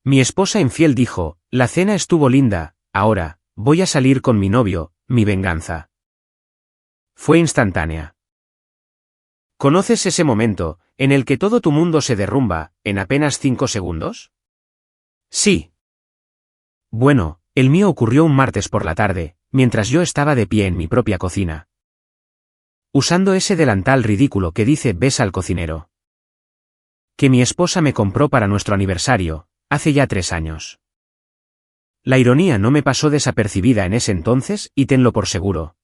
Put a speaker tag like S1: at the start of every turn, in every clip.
S1: Mi esposa infiel dijo, la cena estuvo linda, ahora, voy a salir con mi novio, mi venganza. Fue instantánea. ¿Conoces ese momento, en el que todo tu mundo se derrumba, en apenas 5 segundos? Sí. Bueno, el mío ocurrió un martes por la tarde, mientras yo estaba de pie en mi propia cocina. Usando ese delantal ridículo que dice «ves al cocinero», que mi esposa me compró para nuestro aniversario, hace ya 3 años. La ironía no me pasó desapercibida en ese entonces y tenlo por seguro.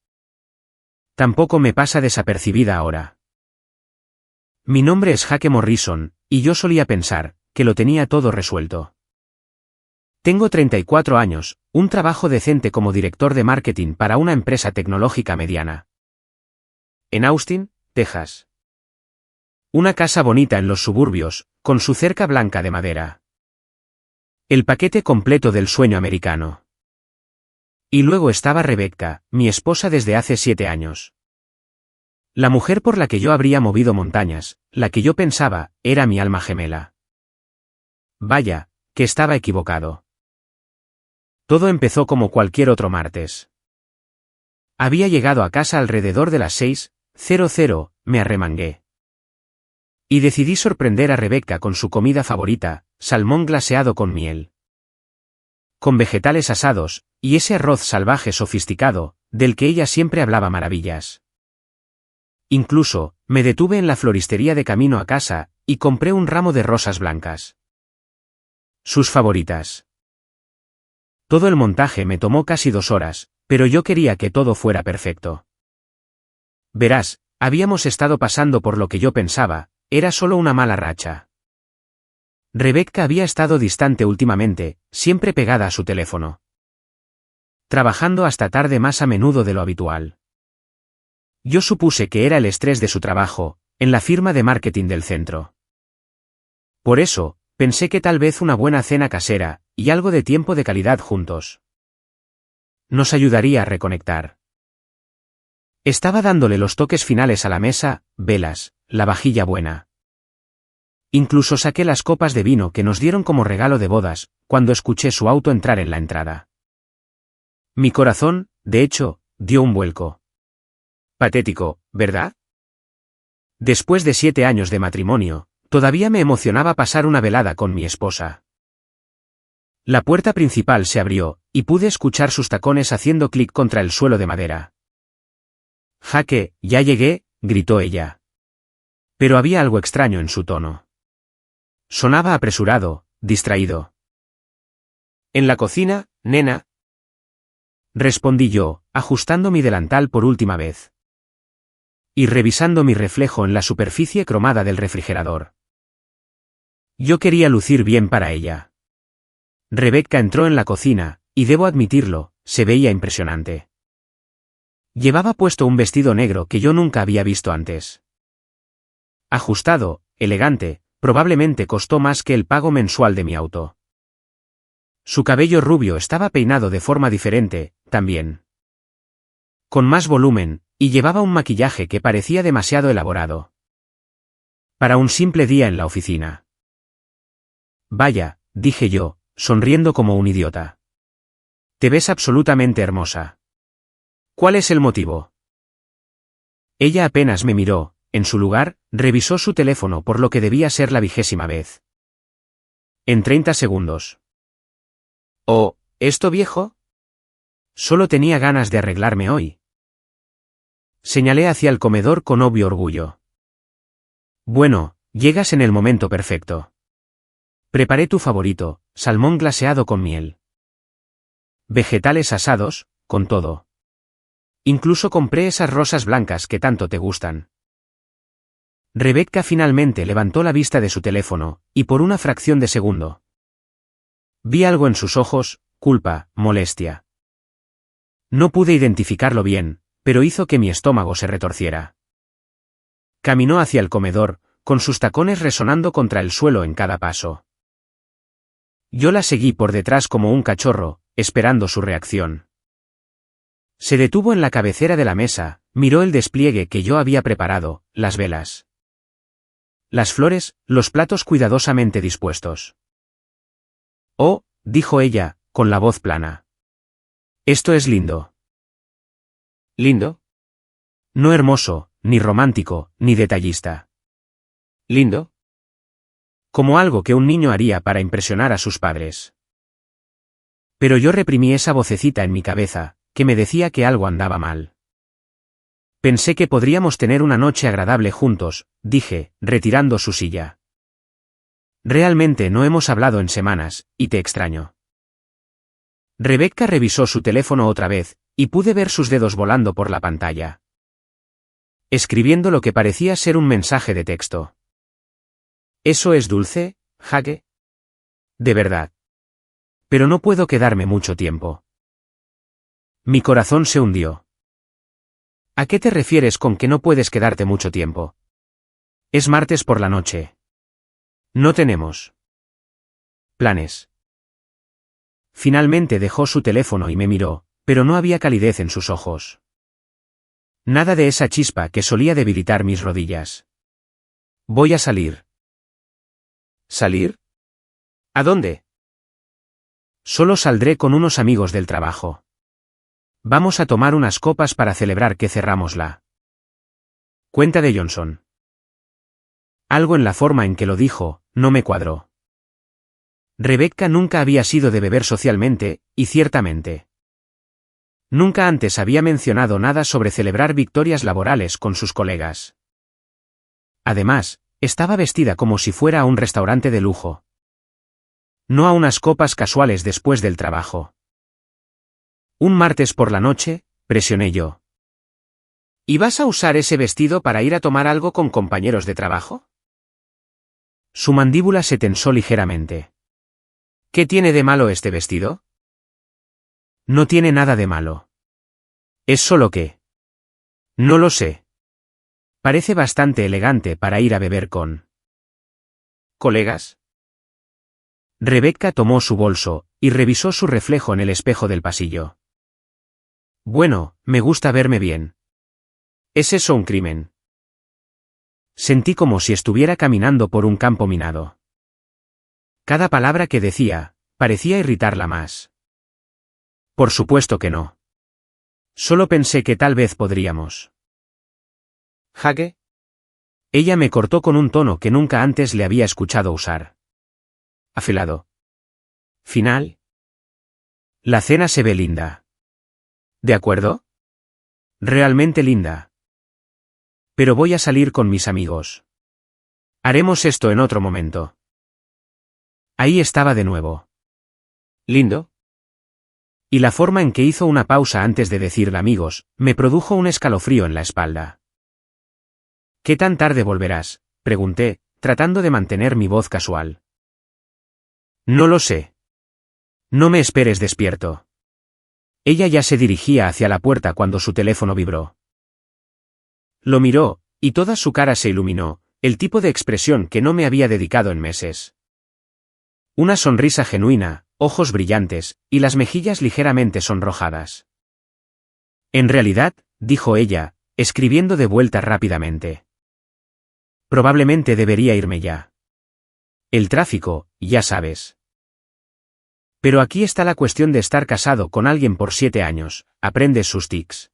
S1: Tampoco me pasa desapercibida ahora. Mi nombre es Jake Morrison, y yo solía pensar que lo tenía todo resuelto. Tengo 34 años, un trabajo decente como director de marketing para una empresa tecnológica mediana. En Austin, Texas. Una casa bonita en los suburbios, con su cerca blanca de madera. El paquete completo del sueño americano. Y luego estaba Rebecca, mi esposa desde hace 7 años. La mujer por la que yo habría movido montañas, la que yo pensaba, era mi alma gemela. Vaya, que estaba equivocado. Todo empezó como cualquier otro martes. Había llegado a casa alrededor de las 6:00, me arremangué. Y decidí sorprender a Rebecca con su comida favorita, salmón glaseado con miel. Con vegetales asados, y ese arroz salvaje sofisticado, del que ella siempre hablaba maravillas. Incluso, me detuve en la floristería de camino a casa, y compré un ramo de rosas blancas. Sus favoritas. Todo el montaje me tomó casi 2 horas, pero yo quería que todo fuera perfecto. Verás, habíamos estado pasando por lo que yo pensaba, era solo una mala racha. Rebecca había estado distante últimamente, siempre pegada a su teléfono. Trabajando hasta tarde más a menudo de lo habitual. Yo supuse que era el estrés de su trabajo, en la firma de marketing del centro. Por eso, pensé que tal vez una buena cena casera, y algo de tiempo de calidad juntos, nos ayudaría a reconectar. Estaba dándole los toques finales a la mesa, velas, la vajilla buena. Incluso saqué las copas de vino que nos dieron como regalo de bodas, cuando escuché su auto entrar en la entrada. Mi corazón, de hecho, dio un vuelco. Patético, ¿verdad? Después de 7 años de matrimonio, todavía me emocionaba pasar una velada con mi esposa. La puerta principal se abrió, y pude escuchar sus tacones haciendo clic contra el suelo de madera. Jake, ya llegué, gritó ella. Pero había algo extraño en su tono. Sonaba apresurado, distraído. ¿En la cocina, nena? Respondí yo, ajustando mi delantal por última vez. Y revisando mi reflejo en la superficie cromada del refrigerador. Yo quería lucir bien para ella. Rebecca entró en la cocina, y debo admitirlo, se veía impresionante. Llevaba puesto un vestido negro que yo nunca había visto antes. Ajustado, elegante, probablemente costó más que el pago mensual de mi auto. Su cabello rubio estaba peinado de forma diferente, también. Con más volumen, y llevaba un maquillaje que parecía demasiado elaborado. Para un simple día en la oficina. Vaya, dije yo, sonriendo como un idiota. Te ves absolutamente hermosa. ¿Cuál es el motivo? Ella apenas me miró, en su lugar, revisó su teléfono por lo que debía ser la 20ª vez. En 30 segundos. Oh, ¿esto viejo? Solo tenía ganas de arreglarme hoy. Señalé hacia el comedor con obvio orgullo. Bueno, llegas en el momento perfecto. Preparé tu favorito, salmón glaseado con miel. Vegetales asados, con todo. Incluso compré esas rosas blancas que tanto te gustan. Rebecca finalmente levantó la vista de su teléfono, y por una fracción de segundo. Vi algo en sus ojos, culpa, molestia. No pude identificarlo bien, pero hizo que mi estómago se retorciera. Caminó hacia el comedor, con sus tacones resonando contra el suelo en cada paso. Yo la seguí por detrás como un cachorro, esperando su reacción. Se detuvo en la cabecera de la mesa, miró el despliegue que yo había preparado, las velas, las flores, los platos cuidadosamente dispuestos. Oh, dijo ella, con la voz plana. Esto es lindo.
S2: ¿Lindo?
S1: No hermoso, ni romántico, ni detallista.
S2: ¿Lindo?
S1: Como algo que un niño haría para impresionar a sus padres. Pero yo reprimí esa vocecita en mi cabeza, que me decía que algo andaba mal. Pensé que podríamos tener una noche agradable juntos, dije, retirando su silla. Realmente no hemos hablado en semanas, y te extraño. Rebecca revisó su teléfono otra vez, y pude ver sus dedos volando por la pantalla. Escribiendo lo que parecía ser un mensaje de texto. ¿Eso es dulce, Jake? De verdad. Pero no puedo quedarme mucho tiempo. Mi corazón se hundió. ¿A qué te refieres con que no puedes quedarte mucho tiempo? Es martes por la noche. No tenemos planes. Finalmente dejó su teléfono y me miró, pero no había calidez en sus ojos. Nada de esa chispa que solía debilitar mis rodillas. Voy a salir.
S2: ¿Salir? ¿A dónde?
S1: Solo saldré con unos amigos del trabajo. Vamos a tomar unas copas para celebrar que cerramos la cuenta de Johnson. Algo en la forma en que lo dijo, no me cuadró. Rebecca nunca había sido de beber socialmente, y ciertamente. Nunca antes había mencionado nada sobre celebrar victorias laborales con sus colegas. Además, estaba vestida como si fuera a un restaurante de lujo. No a unas copas casuales después del trabajo. Un martes por la noche, presioné yo.
S2: ¿Y vas a usar ese vestido para ir a tomar algo con compañeros de trabajo?
S1: Su mandíbula se tensó ligeramente.
S2: ¿Qué tiene de malo este vestido?
S1: No tiene nada de malo. Es solo que... No lo sé. Parece bastante elegante para ir a beber con...
S2: ¿Colegas?
S1: Rebecca tomó su bolso, y revisó su reflejo en el espejo del pasillo. Bueno, me gusta verme bien.
S2: ¿Es eso un crimen?
S1: Sentí como si estuviera caminando por un campo minado. Cada palabra que decía, parecía irritarla más. Por supuesto que no. Solo pensé que tal vez podríamos.
S2: ¿Jake?
S1: Ella me cortó con un tono que nunca antes le había escuchado usar.
S2: Afilado.
S1: ¿Final? La cena se ve linda.
S2: ¿De acuerdo?
S1: Realmente linda. Pero voy a salir con mis amigos. Haremos esto en otro momento. Ahí estaba de nuevo.
S2: ¿Lindo?
S1: Y la forma en que hizo una pausa antes de decir amigos, me produjo un escalofrío en la espalda. ¿Qué tan tarde volverás?, pregunté, tratando de mantener mi voz casual. No lo sé. No me esperes despierto. Ella ya se dirigía hacia la puerta cuando su teléfono vibró. Lo miró, y toda su cara se iluminó, el tipo de expresión que no me había dedicado en meses. Una sonrisa genuina, ojos brillantes, y las mejillas ligeramente sonrojadas. En realidad, dijo ella, escribiendo de vuelta rápidamente. Probablemente debería irme ya. El tráfico, ya sabes. Pero aquí está la cuestión de estar casado con alguien por 7 años, aprendes sus tics.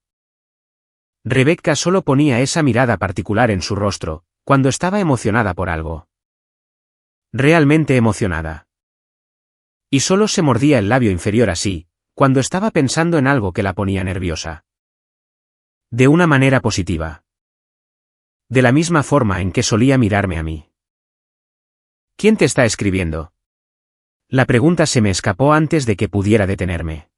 S1: Rebecca solo ponía esa mirada particular en su rostro, cuando estaba emocionada por algo. Realmente emocionada. Y solo se mordía el labio inferior así, cuando estaba pensando en algo que la ponía nerviosa. De una manera positiva. De la misma forma en que solía mirarme a mí. ¿Quién te está escribiendo? La pregunta se me escapó antes de que pudiera detenerme.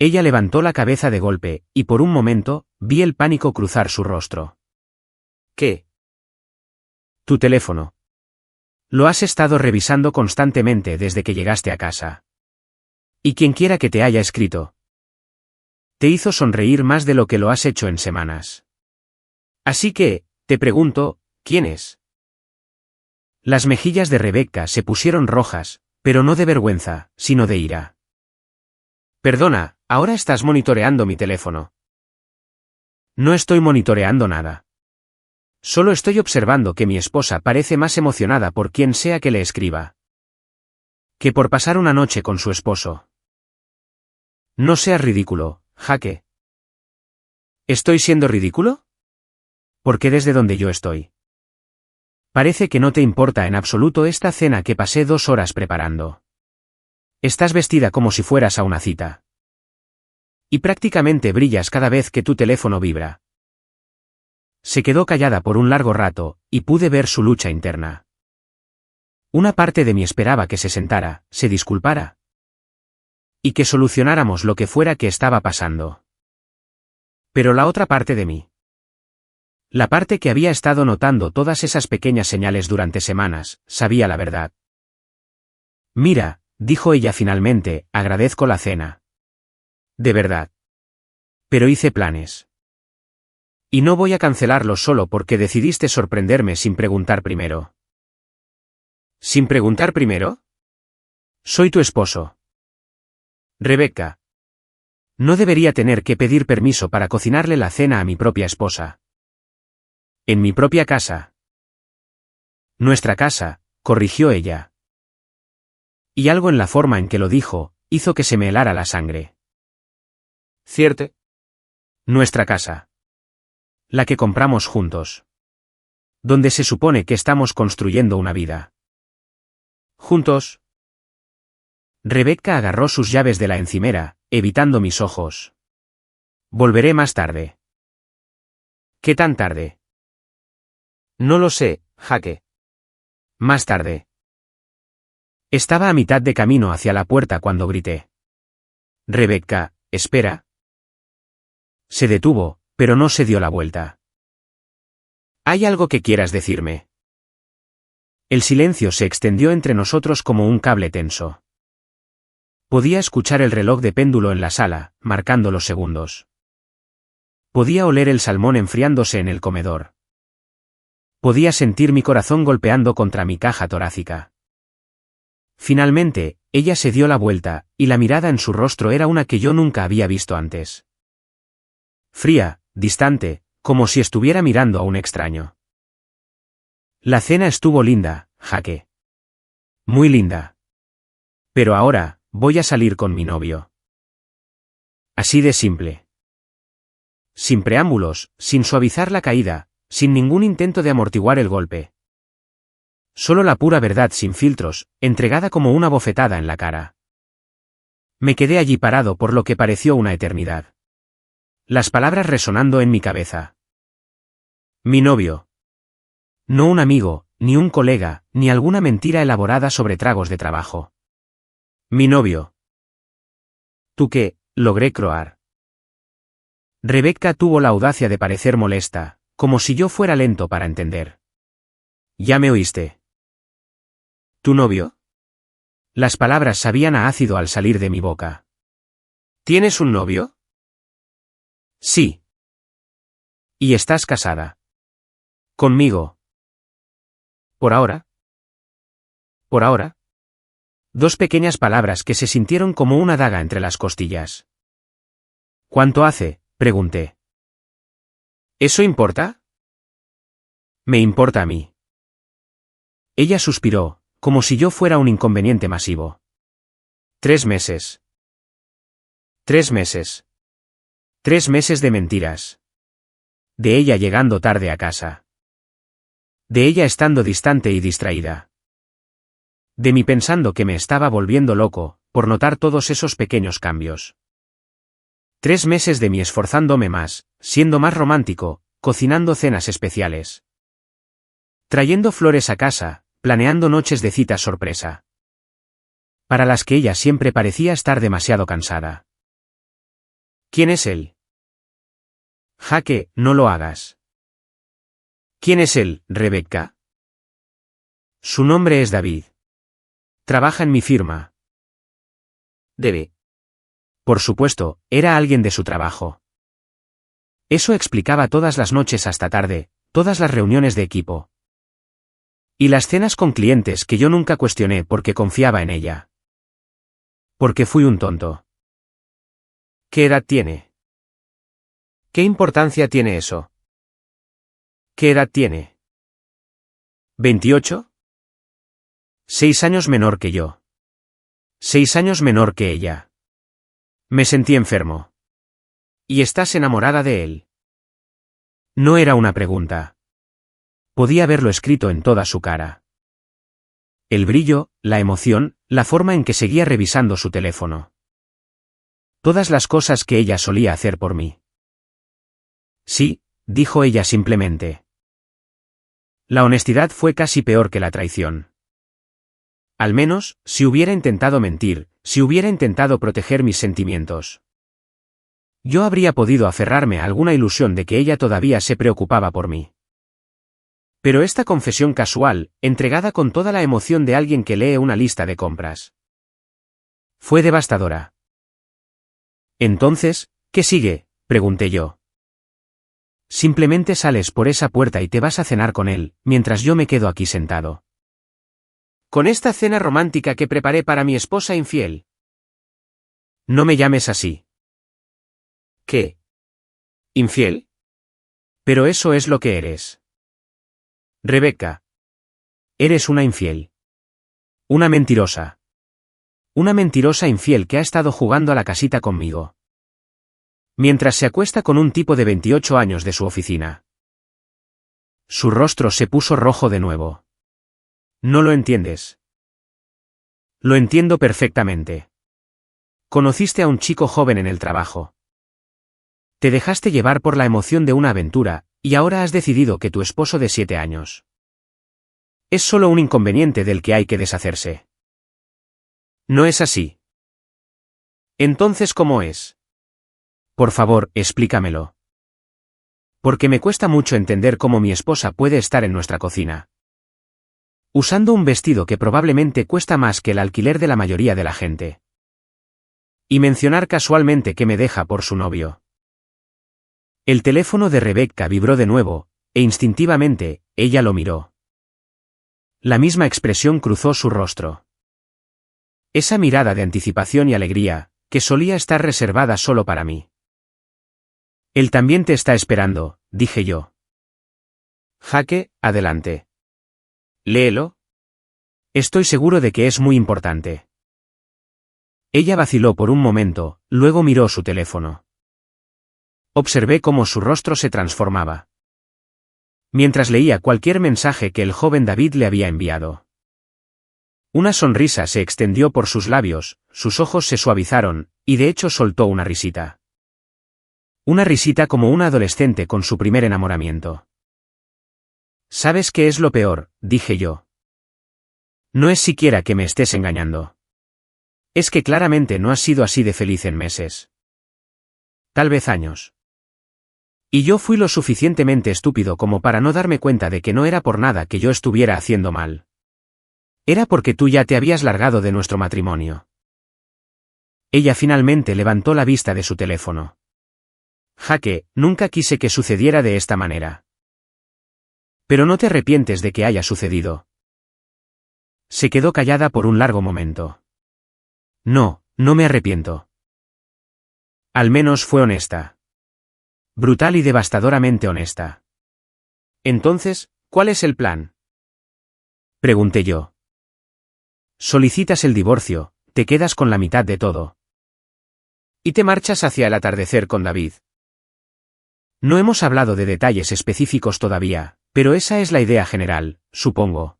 S1: Ella levantó la cabeza de golpe, y por un momento, vi el pánico cruzar su rostro.
S2: ¿Qué?
S1: Tu teléfono. Lo has estado revisando constantemente desde que llegaste a casa. Y quienquiera que te haya escrito. Te hizo sonreír más de lo que lo has hecho en semanas. Así que, te pregunto, ¿quién es? Las mejillas de Rebecca se pusieron rojas, pero no de vergüenza, sino de ira.
S2: Perdona, ahora estás monitoreando mi teléfono.
S1: No estoy monitoreando nada. Solo estoy observando que mi esposa parece más emocionada por quien sea que le escriba. Que por pasar una noche con su esposo. No seas ridículo, Jake. ¿Estoy siendo ridículo? ¿Por qué desde donde yo estoy? Parece que no te importa en absoluto esta cena que pasé 2 horas preparando. Estás vestida como si fueras a una cita. Y prácticamente brillas cada vez que tu teléfono vibra. Se quedó callada por un largo rato, y pude ver su lucha interna. Una parte de mí esperaba que se sentara, se disculpara. Y que solucionáramos lo que fuera que estaba pasando. Pero la otra parte de mí. La parte que había estado notando todas esas pequeñas señales durante semanas, sabía la verdad. Mira, dijo ella finalmente, agradezco la cena. De verdad. Pero hice planes. Y no voy a cancelarlos solo porque decidiste sorprenderme sin preguntar primero. ¿Sin preguntar primero? Soy tu esposo. Rebecca. No debería tener que pedir permiso para cocinarle la cena a mi propia esposa. En mi propia casa. Nuestra casa, corrigió ella. Y algo en la forma en que lo dijo, hizo que se me helara la sangre. ¿Cierto? Nuestra casa. La que compramos juntos. Donde se supone que estamos construyendo una vida. ¿Juntos? Rebecca agarró sus llaves de la encimera, evitando mis ojos. Volveré más tarde. ¿Qué tan tarde? No lo sé, Jake. Más tarde. Estaba a mitad de camino hacia la puerta cuando grité. Rebecca, espera. Se detuvo, pero no se dio la vuelta. ¿Hay algo que quieras decirme? El silencio se extendió entre nosotros como un cable tenso. Podía escuchar el reloj de péndulo en la sala, marcando los segundos. Podía oler el salmón enfriándose en el comedor. Podía sentir mi corazón golpeando contra mi caja torácica. Finalmente, ella se dio la vuelta, y la mirada en su rostro era una que yo nunca había visto antes. Fría, distante, como si estuviera mirando a un extraño. La cena estuvo linda, Jake. Muy linda. Pero ahora, voy a salir con mi novio. Así de simple. Sin preámbulos, sin suavizar la caída, sin ningún intento de amortiguar el golpe. Solo la pura verdad sin filtros, entregada como una bofetada en la cara. Me quedé allí parado por lo que pareció una eternidad. Las palabras resonando en mi cabeza. Mi novio. No un amigo, ni un colega, ni alguna mentira elaborada sobre tragos de trabajo. Mi novio. ¿Tú qué? Logré croar. Rebecca tuvo la audacia de parecer molesta, como si yo fuera lento para entender. ¿Ya me oíste? ¿Tu novio? Las palabras sabían a ácido al salir de mi boca. ¿Tienes un novio? Sí. ¿Y estás casada? ¿Conmigo? ¿Por ahora? ¿Por ahora? Dos pequeñas palabras que se sintieron como una daga entre las costillas. ¿Cuánto hace? Pregunté. ¿Eso importa? Me importa a mí. Ella suspiró, como si yo fuera un inconveniente masivo. 3 meses. 3 meses. 3 meses de mentiras. De ella llegando tarde a casa. De ella estando distante y distraída. De mí pensando que me estaba volviendo loco, por notar todos esos pequeños cambios. 3 meses de mí esforzándome más, siendo más romántico, cocinando cenas especiales. Trayendo flores a casa, planeando noches de cita sorpresa. Para las que ella siempre parecía estar demasiado cansada. ¿Quién es él? Jake, no lo hagas. ¿Quién es él, Rebecca? Su nombre es David. Trabaja en mi firma. Debe. Por supuesto, era alguien de su trabajo. Eso explicaba todas las noches hasta tarde, todas las reuniones de equipo. Y las cenas con clientes que yo nunca cuestioné porque confiaba en ella. Porque fui un tonto. ¿Qué edad tiene? ¿Qué importancia tiene eso? ¿Qué edad tiene? ¿28? 6 años menor que yo. 6 años menor que ella. Me sentí enfermo. ¿Y estás enamorada de él? No era una pregunta. Podía verlo escrito en toda su cara. El brillo, la emoción, la forma en que seguía revisando su teléfono. Todas las cosas que ella solía hacer por mí. Sí, dijo ella simplemente. La honestidad fue casi peor que la traición. Al menos, si hubiera intentado mentir, si hubiera intentado proteger mis sentimientos. Yo habría podido aferrarme a alguna ilusión de que ella todavía se preocupaba por mí. Pero esta confesión casual, entregada con toda la emoción de alguien que lee una lista de compras, fue devastadora. Entonces, ¿qué sigue?, pregunté yo. Simplemente sales por esa puerta y te vas a cenar con él, mientras yo me quedo aquí sentado. Con esta cena romántica que preparé para mi esposa infiel. No me llames así. ¿Qué? ¿Infiel? Pero eso es lo que eres. Rebecca. Eres una infiel. Una mentirosa. Una mentirosa infiel que ha estado jugando a la casita conmigo. Mientras se acuesta con un tipo de 28 años de su oficina. Su rostro se puso rojo de nuevo. No lo entiendes. Lo entiendo perfectamente. Conociste a un chico joven en el trabajo. Te dejaste llevar por la emoción de una aventura, y ahora has decidido que tu esposo de 7 años es solo un inconveniente del que hay que deshacerse. No es así. Entonces, ¿cómo es? Por favor, explícamelo. Porque me cuesta mucho entender cómo mi esposa puede estar en nuestra cocina, usando un vestido que probablemente cuesta más que el alquiler de la mayoría de la gente. Y mencionar casualmente que me deja por su novio. El teléfono de Rebecca vibró de nuevo, e instintivamente, ella lo miró. La misma expresión cruzó su rostro. Esa mirada de anticipación y alegría, que solía estar reservada solo para mí. Él también te está esperando, dije yo. Jaque, adelante. Léelo. Estoy seguro de que es muy importante. Ella vaciló por un momento, luego miró su teléfono. Observé cómo su rostro se transformaba. Mientras leía cualquier mensaje que el joven David le había enviado. Una sonrisa se extendió por sus labios, sus ojos se suavizaron, y de hecho soltó una risita. Una risita como una adolescente con su primer enamoramiento. ¿Sabes qué es lo peor?, dije yo. No es siquiera que me estés engañando. Es que claramente no has sido así de feliz en meses. Tal vez años. Y yo fui lo suficientemente estúpido como para no darme cuenta de que no era por nada que yo estuviera haciendo mal. Era porque tú ya te habías largado de nuestro matrimonio. Ella finalmente levantó la vista de su teléfono. Jaque, nunca quise que sucediera de esta manera. Pero no te arrepientes de que haya sucedido. Se quedó callada por un largo momento. No, no me arrepiento. Al menos fue honesta. Brutal y devastadoramente honesta. Entonces, ¿cuál es el plan?, pregunté yo. Solicitas el divorcio, te quedas con la mitad de todo. Y te marchas hacia el atardecer con David. No hemos hablado de detalles específicos todavía, pero esa es la idea general, supongo.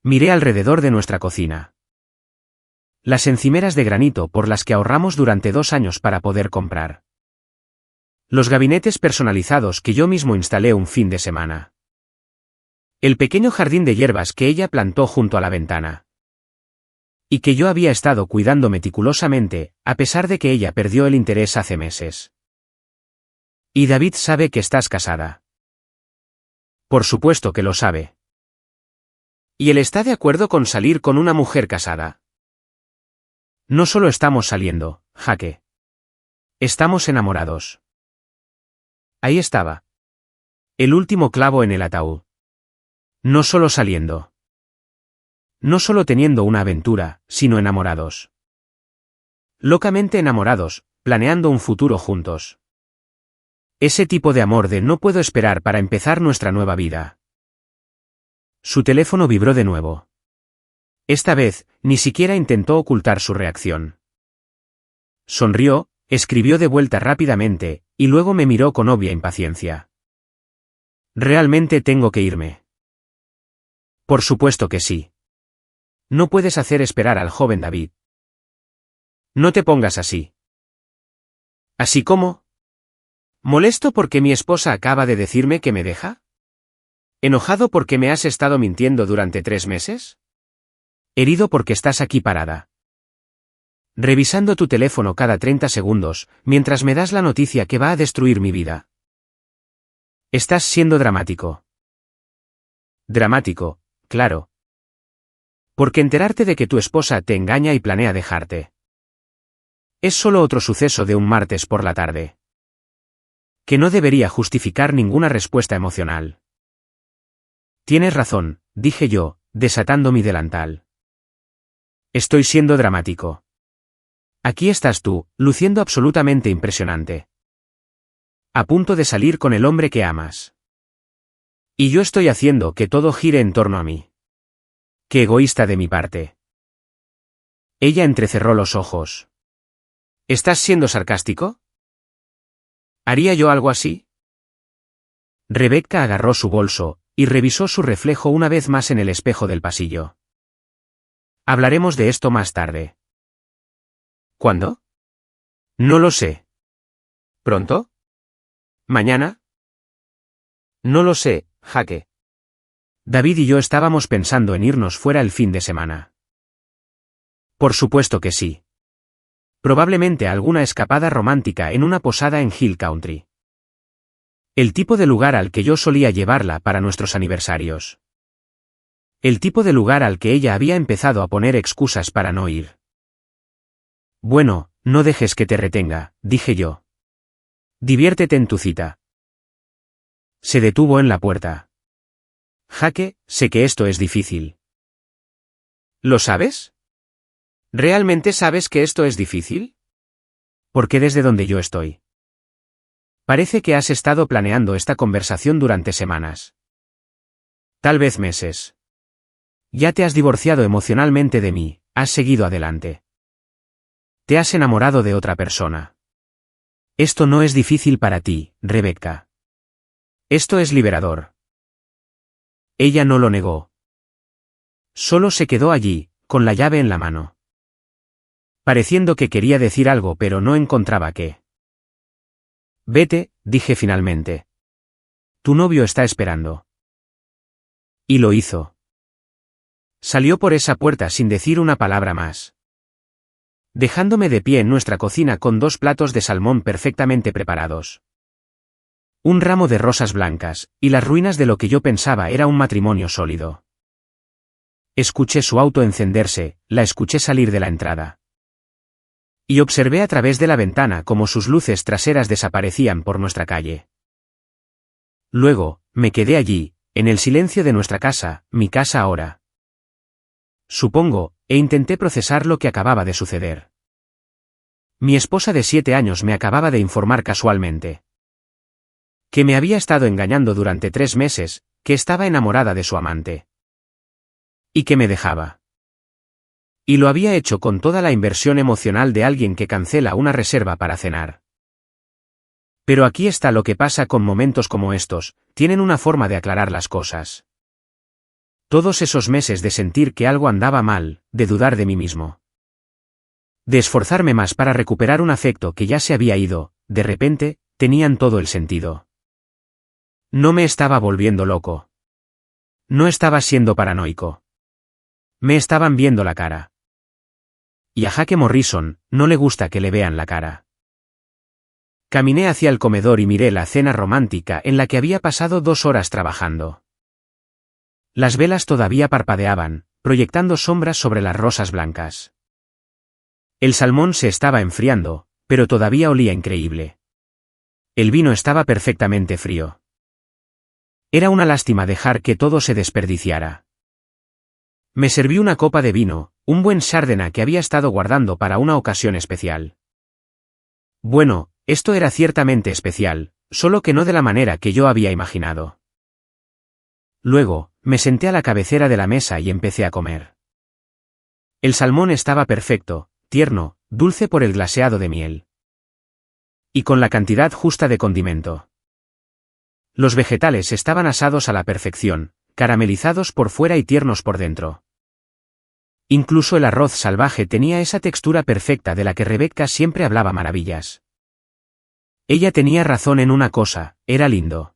S1: Miré alrededor de nuestra cocina. Las encimeras de granito por las que ahorramos durante 2 años para poder comprar. Los gabinetes personalizados que yo mismo instalé un fin de semana. El pequeño jardín de hierbas que ella plantó junto a la ventana. Y que yo había estado cuidando meticulosamente, a pesar de que ella perdió el interés hace meses. Y David sabe que estás casada. Por supuesto que lo sabe. ¿Y él está de acuerdo con salir con una mujer casada? No solo estamos saliendo, Jaque. Estamos enamorados. Ahí estaba. El último clavo en el ataúd. No solo saliendo. No solo teniendo una aventura, sino enamorados. Locamente enamorados, planeando un futuro juntos. Ese tipo de amor de no puedo esperar para empezar nuestra nueva vida. Su teléfono vibró de nuevo. Esta vez, ni siquiera intentó ocultar su reacción. Sonrió, escribió de vuelta rápidamente, y luego me miró con obvia impaciencia. ¿Realmente tengo que irme? Por supuesto que sí. No puedes hacer esperar al joven David. No te pongas así. ¿Así como? ¿Molesto porque mi esposa acaba de decirme que me deja? ¿Enojado porque me has estado mintiendo durante 3 meses? ¿Herido porque estás aquí parada? Revisando tu teléfono cada 30 segundos, mientras me das la noticia que va a destruir mi vida. Estás siendo dramático. Dramático, claro. Porque enterarte de que tu esposa te engaña y planea dejarte. Es solo otro suceso de un martes por la tarde. Que no debería justificar ninguna respuesta emocional. Tienes razón, dije yo, desatando mi delantal. Estoy siendo dramático. Aquí estás tú, luciendo absolutamente impresionante. A punto de salir con el hombre que amas. Y yo estoy haciendo que todo gire en torno a mí. Qué egoísta de mi parte. Ella entrecerró los ojos. ¿Estás siendo sarcástico? ¿Haría yo algo así? Rebecca agarró su bolso, y revisó su reflejo una vez más en el espejo del pasillo. Hablaremos de esto más tarde. ¿Cuándo? No lo sé. ¿Pronto? ¿Mañana? No lo sé, Jake. David y yo estábamos pensando en irnos fuera el fin de semana. Por supuesto que sí. Probablemente alguna escapada romántica en una posada en Hill Country. El tipo de lugar al que yo solía llevarla para nuestros aniversarios. El tipo de lugar al que ella había empezado a poner excusas para no ir. Bueno, no dejes que te retenga, dije yo. Diviértete en tu cita. Se detuvo en la puerta. Jake, sé que esto es difícil. ¿Lo sabes? ¿Realmente sabes que esto es difícil? Porque desde donde yo estoy. Parece que has estado planeando esta conversación durante semanas. Tal vez meses. Ya te has divorciado emocionalmente de mí, has seguido adelante. Te has enamorado de otra persona. Esto no es difícil para ti, Rebecca. Esto es liberador. Ella no lo negó. Solo se quedó allí, con la llave en la mano. Pareciendo que quería decir algo pero no encontraba qué. Vete, dije finalmente. Tu novio está esperando. Y lo hizo. Salió por esa puerta sin decir una palabra más. Dejándome de pie en nuestra cocina con 2 platos de salmón perfectamente preparados. Un ramo de rosas blancas, y las ruinas de lo que yo pensaba era un matrimonio sólido. Escuché su auto encenderse, la escuché salir de la entrada. Y observé a través de la ventana cómo sus luces traseras desaparecían por nuestra calle. Luego, me quedé allí, en el silencio de nuestra casa, mi casa ahora. Supongo, e intenté procesar lo que acababa de suceder. Mi esposa de 7 años me acababa de informar casualmente. Que me había estado engañando durante 3 meses, que estaba enamorada de su amante. Y que me dejaba. Y lo había hecho con toda la inversión emocional de alguien que cancela una reserva para cenar. Pero aquí está lo que pasa con momentos como estos, tienen una forma de aclarar las cosas. Todos esos meses de sentir que algo andaba mal, de dudar de mí mismo. De esforzarme más para recuperar un afecto que ya se había ido, de repente, tenían todo el sentido. No me estaba volviendo loco. No estaba siendo paranoico. Me estaban viendo la cara. Y a Jake Morrison, no le gusta que le vean la cara. Caminé hacia el comedor y miré la cena romántica en la que había pasado 2 horas trabajando. Las velas todavía parpadeaban, proyectando sombras sobre las rosas blancas. El salmón se estaba enfriando, pero todavía olía increíble. El vino estaba perfectamente frío. Era una lástima dejar que todo se desperdiciara. Me serví una copa de vino, un buen Chardonnay que había estado guardando para una ocasión especial. Bueno, esto era ciertamente especial, solo que no de la manera que yo había imaginado. Luego, me senté a la cabecera de la mesa y empecé a comer. El salmón estaba perfecto, tierno, dulce por el glaseado de miel. Y con la cantidad justa de condimento. Los vegetales estaban asados a la perfección, caramelizados por fuera y tiernos por dentro. Incluso el arroz salvaje tenía esa textura perfecta de la que Rebecca siempre hablaba maravillas. Ella tenía razón en una cosa, era lindo.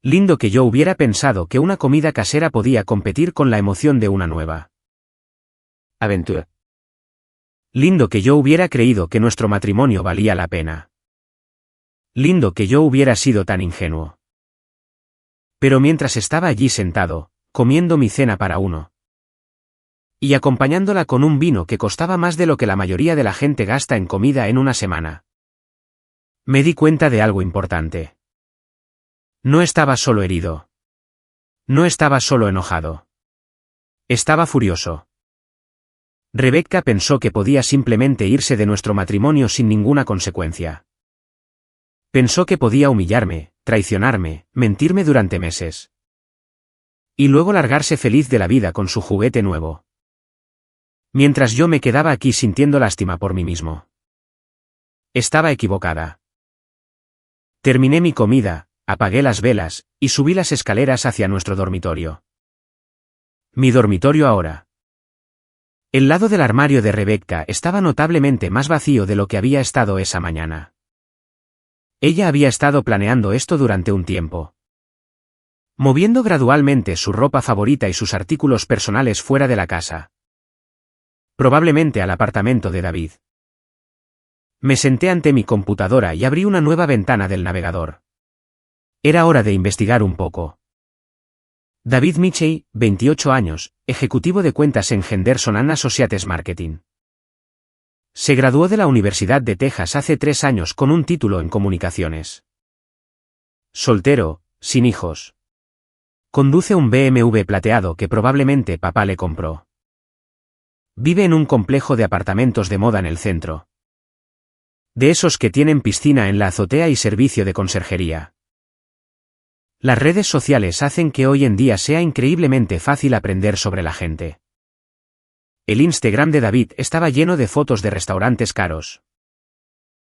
S1: Lindo que yo hubiera pensado que una comida casera podía competir con la emoción de una nueva aventura. Lindo que yo hubiera creído que nuestro matrimonio valía la pena. Lindo que yo hubiera sido tan ingenuo. Pero mientras estaba allí sentado, comiendo mi cena para uno, y acompañándola con un vino que costaba más de lo que la mayoría de la gente gasta en comida en una semana, me di cuenta de algo importante. No estaba solo herido. No estaba solo enojado. Estaba furioso. Rebecca pensó que podía simplemente irse de nuestro matrimonio sin ninguna consecuencia. Pensó que podía humillarme, traicionarme, mentirme durante meses. Y luego largarse feliz de la vida con su juguete nuevo. Mientras yo me quedaba aquí sintiendo lástima por mí mismo. Estaba equivocada. Terminé mi comida, apagué las velas, y subí las escaleras hacia nuestro dormitorio. Mi dormitorio ahora. El lado del armario de Rebecca estaba notablemente más vacío de lo que había estado esa mañana. Ella había estado planeando esto durante un tiempo. Moviendo gradualmente su ropa favorita y sus artículos personales fuera de la casa. Probablemente al apartamento de David. Me senté ante mi computadora y abrí una nueva ventana del navegador. Era hora de investigar un poco. David Mitchell, 28 años, ejecutivo de cuentas en Henderson and Associates Marketing. Se graduó de la Universidad de Texas hace 3 años con un título en comunicaciones. Soltero, sin hijos. Conduce un BMW plateado que probablemente papá le compró. Vive en un complejo de apartamentos de moda en el centro. De esos que tienen piscina en la azotea y servicio de conserjería. Las redes sociales hacen que hoy en día sea increíblemente fácil aprender sobre la gente. El Instagram de David estaba lleno de fotos de restaurantes caros.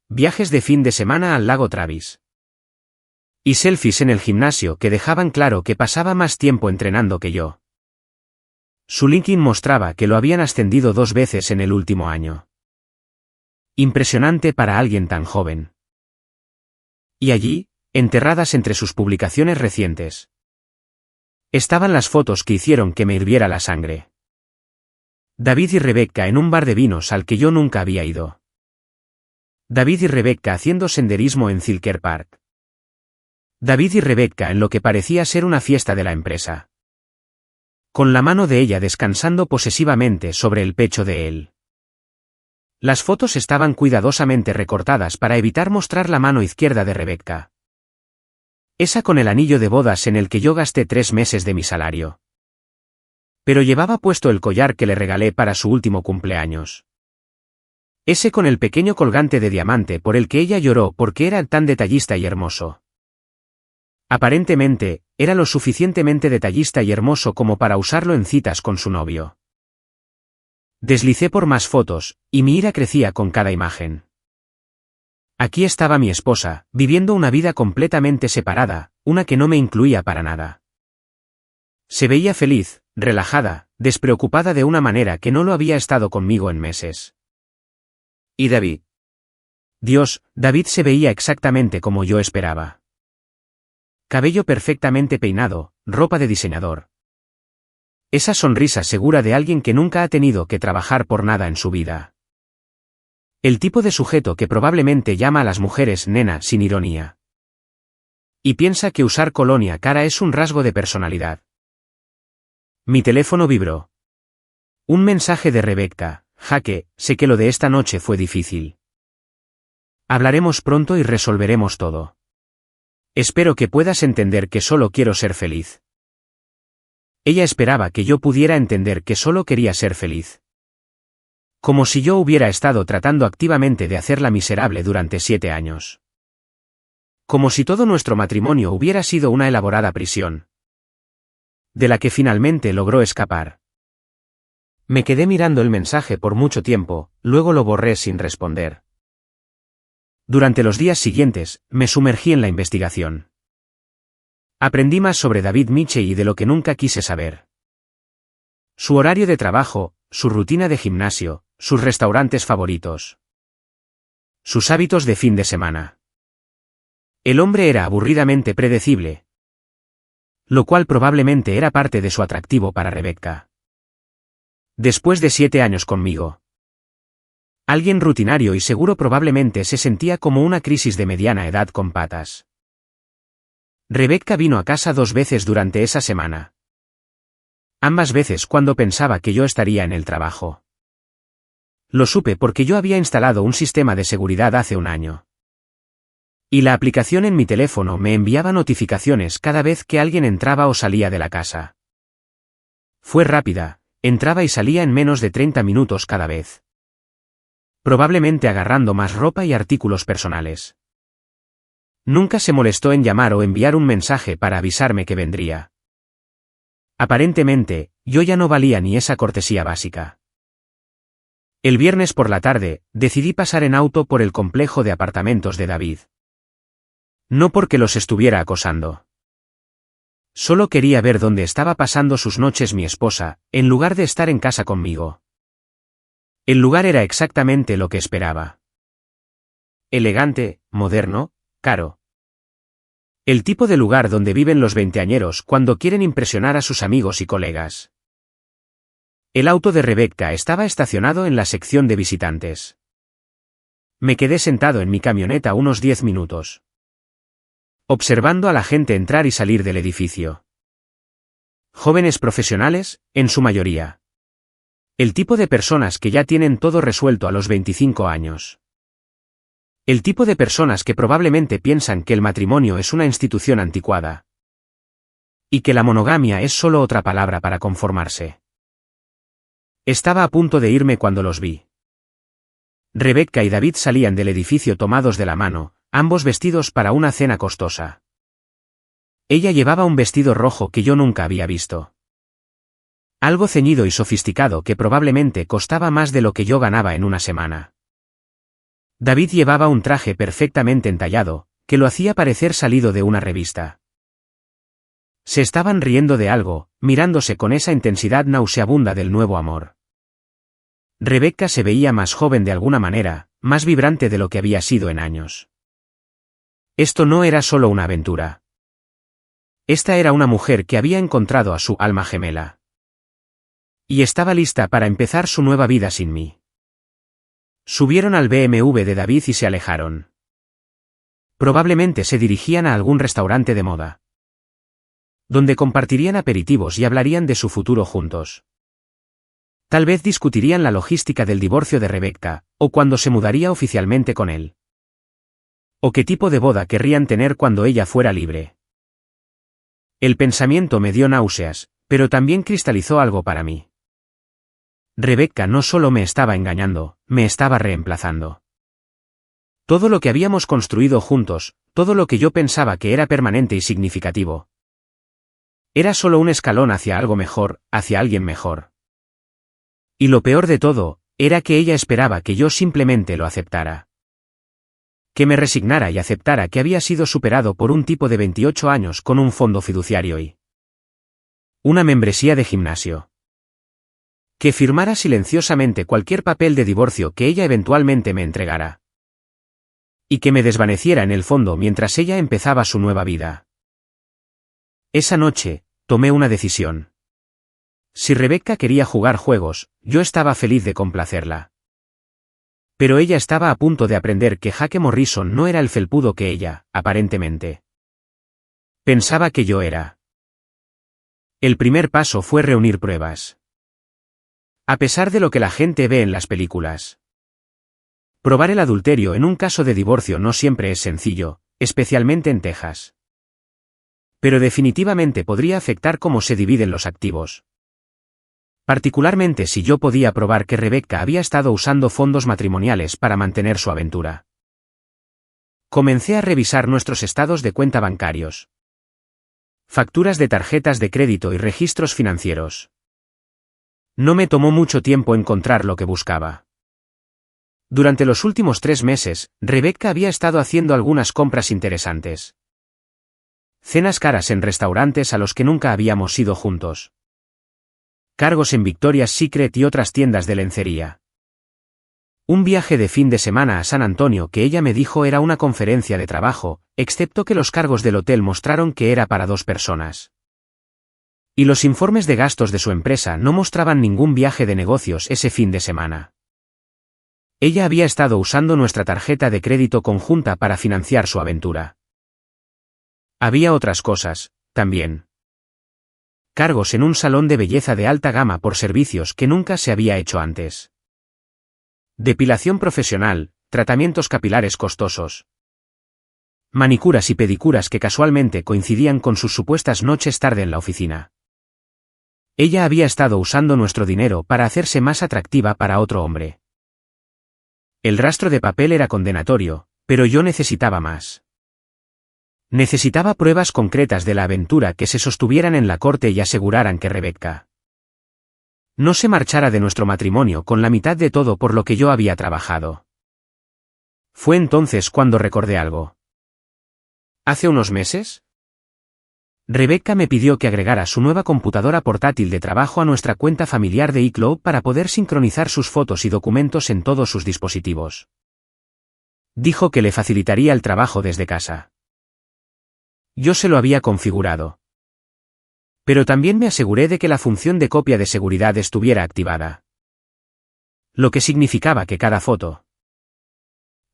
S1: Viajes de fin de semana al lago Travis. Y selfies en el gimnasio que dejaban claro que pasaba más tiempo entrenando que yo. Su LinkedIn mostraba que lo habían ascendido 2 veces en el último año. Impresionante para alguien tan joven. Y allí, enterradas entre sus publicaciones recientes, estaban las fotos que hicieron que me hirviera la sangre. David y Rebecca en un bar de vinos al que yo nunca había ido. David y Rebecca haciendo senderismo en Zilker Park. David y Rebecca en lo que parecía ser una fiesta de la empresa. Con la mano de ella descansando posesivamente sobre el pecho de él. Las fotos estaban cuidadosamente recortadas para evitar mostrar la mano izquierda de Rebecca. Esa con el anillo de bodas en el que yo gasté 3 meses de mi salario. Pero llevaba puesto el collar que le regalé para su último cumpleaños. Ese con el pequeño colgante de diamante por el que ella lloró porque era tan detallista y hermoso. Aparentemente, era lo suficientemente detallista y hermoso como para usarlo en citas con su novio. Deslicé por más fotos, y mi ira crecía con cada imagen. Aquí estaba mi esposa, viviendo una vida completamente separada, una que no me incluía para nada. Se veía feliz, relajada, despreocupada de una manera que no lo había estado conmigo en meses. ¿Y David? Dios, David se veía exactamente como yo esperaba. Cabello perfectamente peinado, ropa de diseñador. Esa sonrisa segura de alguien que nunca ha tenido que trabajar por nada en su vida. El tipo de sujeto que probablemente llama a las mujeres nena sin ironía. Y piensa que usar colonia cara es un rasgo de personalidad. Mi teléfono vibró. Un mensaje de Rebecca: Jaque, sé que lo de esta noche fue difícil. Hablaremos pronto y resolveremos todo. Espero que puedas entender que solo quiero ser feliz. Ella esperaba que yo pudiera entender que solo quería ser feliz. Como si yo hubiera estado tratando activamente de hacerla miserable durante 7 años. Como si todo nuestro matrimonio hubiera sido una elaborada prisión. De la que finalmente logró escapar. Me quedé mirando el mensaje por mucho tiempo, luego lo borré sin responder. Durante los días siguientes, me sumergí en la investigación. Aprendí más sobre David Mitchell y de lo que nunca quise saber. Su horario de trabajo, su rutina de gimnasio, sus restaurantes favoritos. Sus hábitos de fin de semana. El hombre era aburridamente predecible, lo cual probablemente era parte de su atractivo para Rebecca. Después de 7 años conmigo, alguien rutinario y seguro probablemente se sentía como una crisis de mediana edad con patas. Rebecca vino a casa 2 veces durante esa semana. Ambas veces cuando pensaba que yo estaría en el trabajo. Lo supe porque yo había instalado un sistema de seguridad hace un año. Y la aplicación en mi teléfono me enviaba notificaciones cada vez que alguien entraba o salía de la casa. Fue rápida, entraba y salía en menos de 30 minutos cada vez. Probablemente agarrando más ropa y artículos personales. Nunca se molestó en llamar o enviar un mensaje para avisarme que vendría. Aparentemente, yo ya no valía ni esa cortesía básica. El viernes por la tarde, decidí pasar en auto por el complejo de apartamentos de David. No porque los estuviera acosando. Solo quería ver dónde estaba pasando sus noches mi esposa, en lugar de estar en casa conmigo. El lugar era exactamente lo que esperaba. Elegante, moderno, caro. El tipo de lugar donde viven los veinteañeros cuando quieren impresionar a sus amigos y colegas. El auto de Rebecca estaba estacionado en la sección de visitantes. Me quedé sentado en mi camioneta unos 10 minutos. Observando a la gente entrar y salir del edificio. Jóvenes profesionales, en su mayoría. El tipo de personas que ya tienen todo resuelto a los 25 años. El tipo de personas que probablemente piensan que el matrimonio es una institución anticuada. Y que la monogamia es solo otra palabra para conformarse. Estaba a punto de irme cuando los vi. Rebecca y David salían del edificio tomados de la mano, ambos vestidos para una cena costosa. Ella llevaba un vestido rojo que yo nunca había visto. Algo ceñido y sofisticado que probablemente costaba más de lo que yo ganaba en una semana. David llevaba un traje perfectamente entallado, que lo hacía parecer salido de una revista. Se estaban riendo de algo, mirándose con esa intensidad nauseabunda del nuevo amor. Rebecca se veía más joven de alguna manera, más vibrante de lo que había sido en años. Esto no era solo una aventura. Esta era una mujer que había encontrado a su alma gemela. Y estaba lista para empezar su nueva vida sin mí. Subieron al BMW de David y se alejaron. Probablemente se dirigían a algún restaurante de moda, donde compartirían aperitivos y hablarían de su futuro juntos. Tal vez discutirían la logística del divorcio de Rebecca, o cuándo se mudaría oficialmente con él. O qué tipo de boda querrían tener cuando ella fuera libre. El pensamiento me dio náuseas, pero también cristalizó algo para mí. Rebecca no solo me estaba engañando, me estaba reemplazando. Todo lo que habíamos construido juntos, todo lo que yo pensaba que era permanente y significativo, era solo un escalón hacia algo mejor, hacia alguien mejor. Y lo peor de todo, era que ella esperaba que yo simplemente lo aceptara. Que me resignara y aceptara que había sido superado por un tipo de 28 años con un fondo fiduciario y una membresía de gimnasio. Que firmara silenciosamente cualquier papel de divorcio que ella eventualmente me entregara. Y que me desvaneciera en el fondo mientras ella empezaba su nueva vida. Esa noche, tomé una decisión. Si Rebecca quería jugar juegos, yo estaba feliz de complacerla. Pero ella estaba a punto de aprender que Jake Morrison no era el felpudo que ella, aparentemente, pensaba que yo era. El primer paso fue reunir pruebas. A pesar de lo que la gente ve en las películas. Probar el adulterio en un caso de divorcio no siempre es sencillo, especialmente en Texas. Pero definitivamente podría afectar cómo se dividen los activos. Particularmente si yo podía probar que Rebecca había estado usando fondos matrimoniales para mantener su aventura. Comencé a revisar nuestros estados de cuenta bancarios. Facturas de tarjetas de crédito y registros financieros. No me tomó mucho tiempo encontrar lo que buscaba. Durante los últimos 3 meses, Rebecca había estado haciendo algunas compras interesantes. Cenas caras en restaurantes a los que nunca habíamos ido juntos. Cargos en Victoria's Secret y otras tiendas de lencería. Un viaje de fin de semana a San Antonio que ella me dijo era una conferencia de trabajo, excepto que los cargos del hotel mostraron que era para 2 personas. Y los informes de gastos de su empresa no mostraban ningún viaje de negocios ese fin de semana. Ella había estado usando nuestra tarjeta de crédito conjunta para financiar su aventura. Había otras cosas, también. Cargos en un salón de belleza de alta gama por servicios que nunca se había hecho antes. Depilación profesional, tratamientos capilares costosos. Manicuras y pedicuras que casualmente coincidían con sus supuestas noches tarde en la oficina. Ella había estado usando nuestro dinero para hacerse más atractiva para otro hombre. El rastro de papel era condenatorio, pero yo necesitaba más. Necesitaba pruebas concretas de la aventura que se sostuvieran en la corte y aseguraran que Rebecca no se marchara de nuestro matrimonio con la mitad de todo por lo que yo había trabajado. Fue entonces cuando recordé algo. ¿Hace unos meses? Rebecca me pidió que agregara su nueva computadora portátil de trabajo a nuestra cuenta familiar de iCloud para poder sincronizar sus fotos y documentos en todos sus dispositivos. Dijo que le facilitaría el trabajo desde casa. Yo se lo había configurado. Pero también me aseguré de que la función de copia de seguridad estuviera activada. Lo que significaba que cada foto,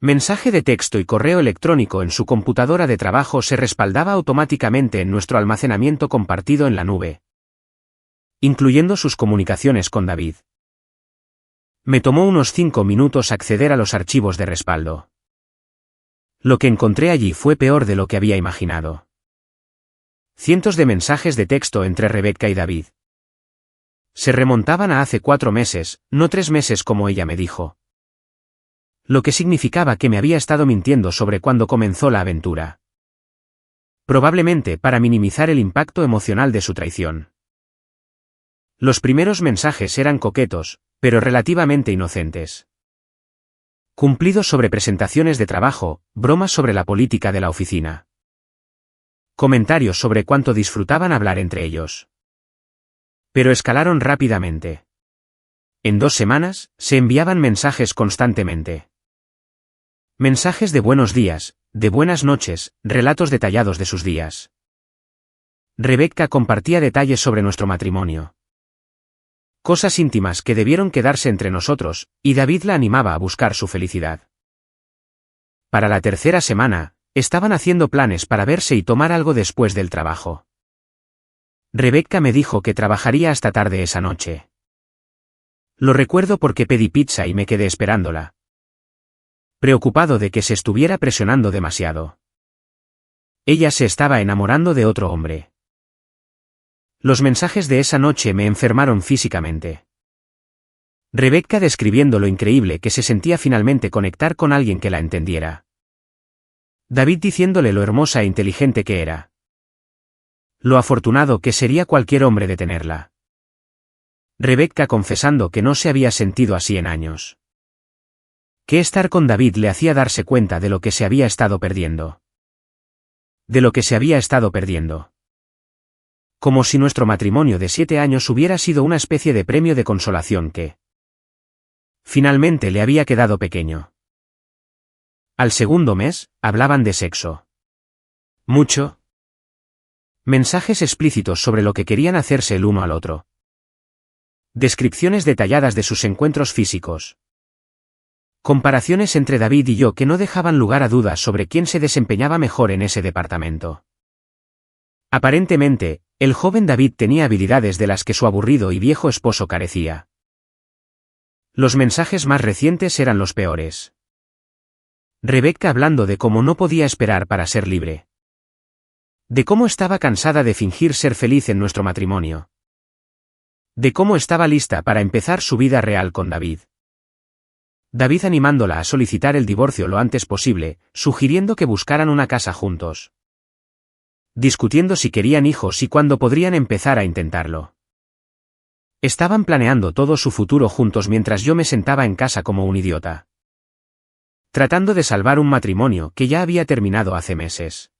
S1: mensaje de texto y correo electrónico en su computadora de trabajo se respaldaba automáticamente en nuestro almacenamiento compartido en la nube, incluyendo sus comunicaciones con David. Me tomó unos 5 minutos acceder a los archivos de respaldo. Lo que encontré allí fue peor de lo que había imaginado. Cientos de mensajes de texto entre Rebecca y David. Se remontaban a hace 4 meses, no 3 meses como ella me dijo. Lo que significaba que me había estado mintiendo sobre cuándo comenzó la aventura. Probablemente para minimizar el impacto emocional de su traición. Los primeros mensajes eran coquetos, pero relativamente inocentes. Cumplidos sobre presentaciones de trabajo, bromas sobre la política de la oficina. Comentarios sobre cuánto disfrutaban hablar entre ellos. Pero escalaron rápidamente. En 2 semanas, se enviaban mensajes constantemente. Mensajes de buenos días, de buenas noches, relatos detallados de sus días. Rebecca compartía detalles sobre nuestro matrimonio. Cosas íntimas que debieron quedarse entre nosotros, y David la animaba a buscar su felicidad. Para la 3ª semana, estaban haciendo planes para verse y tomar algo después del trabajo. Rebecca me dijo que trabajaría hasta tarde esa noche. Lo recuerdo porque pedí pizza y me quedé esperándola, preocupado de que se estuviera presionando demasiado. Ella se estaba enamorando de otro hombre. Los mensajes de esa noche me enfermaron físicamente. Rebecca describiendo lo increíble que se sentía finalmente conectar con alguien que la entendiera. David diciéndole lo hermosa e inteligente que era. Lo afortunado que sería cualquier hombre de tenerla. Rebecca confesando que no se había sentido así en años. Que estar con David le hacía darse cuenta de lo que se había estado perdiendo. De lo que se había estado perdiendo. Como si nuestro matrimonio de 7 años hubiera sido una especie de premio de consolación que finalmente le había quedado pequeño. Al segundo mes, hablaban de sexo. Mucho. Mensajes explícitos sobre lo que querían hacerse el uno al otro. Descripciones detalladas de sus encuentros físicos. Comparaciones entre David y yo que no dejaban lugar a dudas sobre quién se desempeñaba mejor en ese departamento. Aparentemente, el joven David tenía habilidades de las que su aburrido y viejo esposo carecía. Los mensajes más recientes eran los peores. Rebecca hablando de cómo no podía esperar para ser libre. De cómo estaba cansada de fingir ser feliz en nuestro matrimonio. De cómo estaba lista para empezar su vida real con David. David animándola a solicitar el divorcio lo antes posible, sugiriendo que buscaran una casa juntos. Discutiendo si querían hijos y cuándo podrían empezar a intentarlo. Estaban planeando todo su futuro juntos mientras yo me sentaba en casa como un idiota, tratando de salvar un matrimonio que ya había terminado hace meses.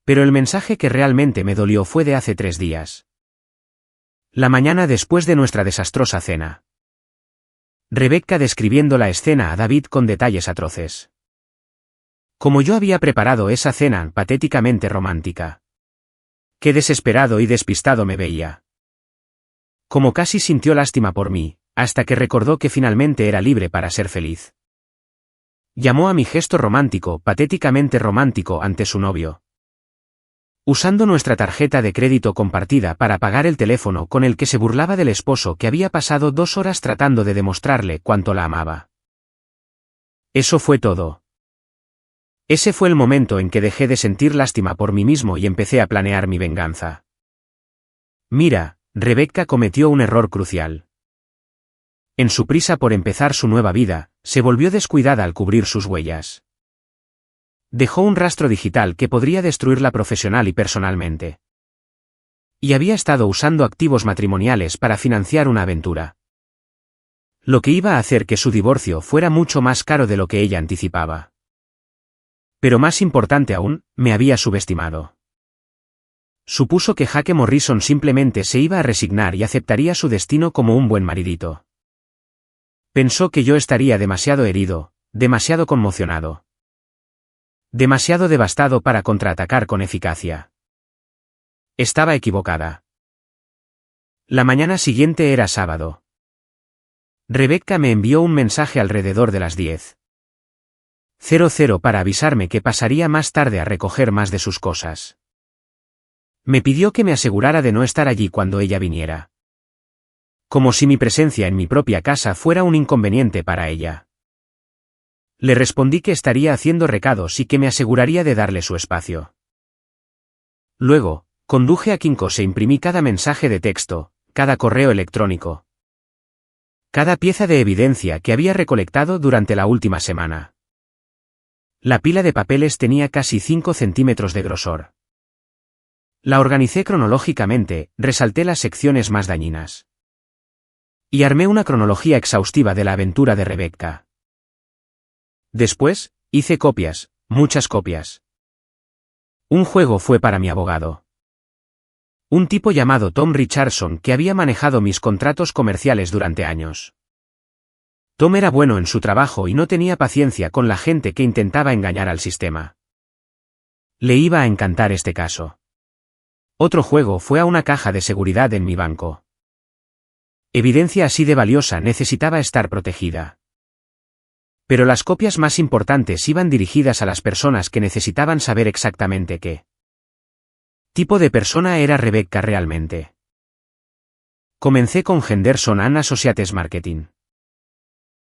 S1: Pero el mensaje que realmente me dolió fue de hace 3 días. La mañana después de nuestra desastrosa cena. Rebecca describiendo la escena a David con detalles atroces. Como yo había preparado esa cena patéticamente romántica. Qué desesperado y despistado me veía. Como casi sintió lástima por mí, hasta que recordó que finalmente era libre para ser feliz. Llamó a mi gesto romántico, patéticamente romántico ante su novio. Usando nuestra tarjeta de crédito compartida para pagar el teléfono con el que se burlaba del esposo que había pasado 2 horas tratando de demostrarle cuánto la amaba. Eso fue todo. Ese fue el momento en que dejé de sentir lástima por mí mismo y empecé a planear mi venganza. Mira, Rebecca cometió un error crucial. En su prisa por empezar su nueva vida, se volvió descuidada al cubrir sus huellas. Dejó un rastro digital que podría destruirla profesional y personalmente. Y había estado usando activos matrimoniales para financiar una aventura. Lo que iba a hacer que su divorcio fuera mucho más caro de lo que ella anticipaba. Pero más importante aún, me había subestimado. Supuso que Jake Morrison simplemente se iba a resignar y aceptaría su destino como un buen maridito. Pensó que yo estaría demasiado herido, demasiado conmocionado. Demasiado devastado para contraatacar con eficacia. Estaba equivocada. La mañana siguiente era sábado. Rebecca me envió un mensaje alrededor de las 10:00 para avisarme que pasaría más tarde a recoger más de sus cosas. Me pidió que me asegurara de no estar allí cuando ella viniera. Como si mi presencia en mi propia casa fuera un inconveniente para ella. Le respondí que estaría haciendo recados y que me aseguraría de darle su espacio. Luego, conduje a Kinko's e imprimí cada mensaje de texto, cada correo electrónico. Cada pieza de evidencia que había recolectado durante la última semana. La pila de papeles tenía casi 5 centímetros de grosor. La organicé cronológicamente, resalté las secciones más dañinas. Y armé una cronología exhaustiva de la aventura de Rebecca. Después, hice copias, muchas copias. Un juego fue para mi abogado. Un tipo llamado Tom Richardson que había manejado mis contratos comerciales durante años. Tom era bueno en su trabajo y no tenía paciencia con la gente que intentaba engañar al sistema. Le iba a encantar este caso. Otro juego fue a una caja de seguridad en mi banco. Evidencia así de valiosa necesitaba estar protegida. Pero las copias más importantes iban dirigidas a las personas que necesitaban saber exactamente qué tipo de persona era Rebecca realmente. Comencé con Henderson and Associates Marketing.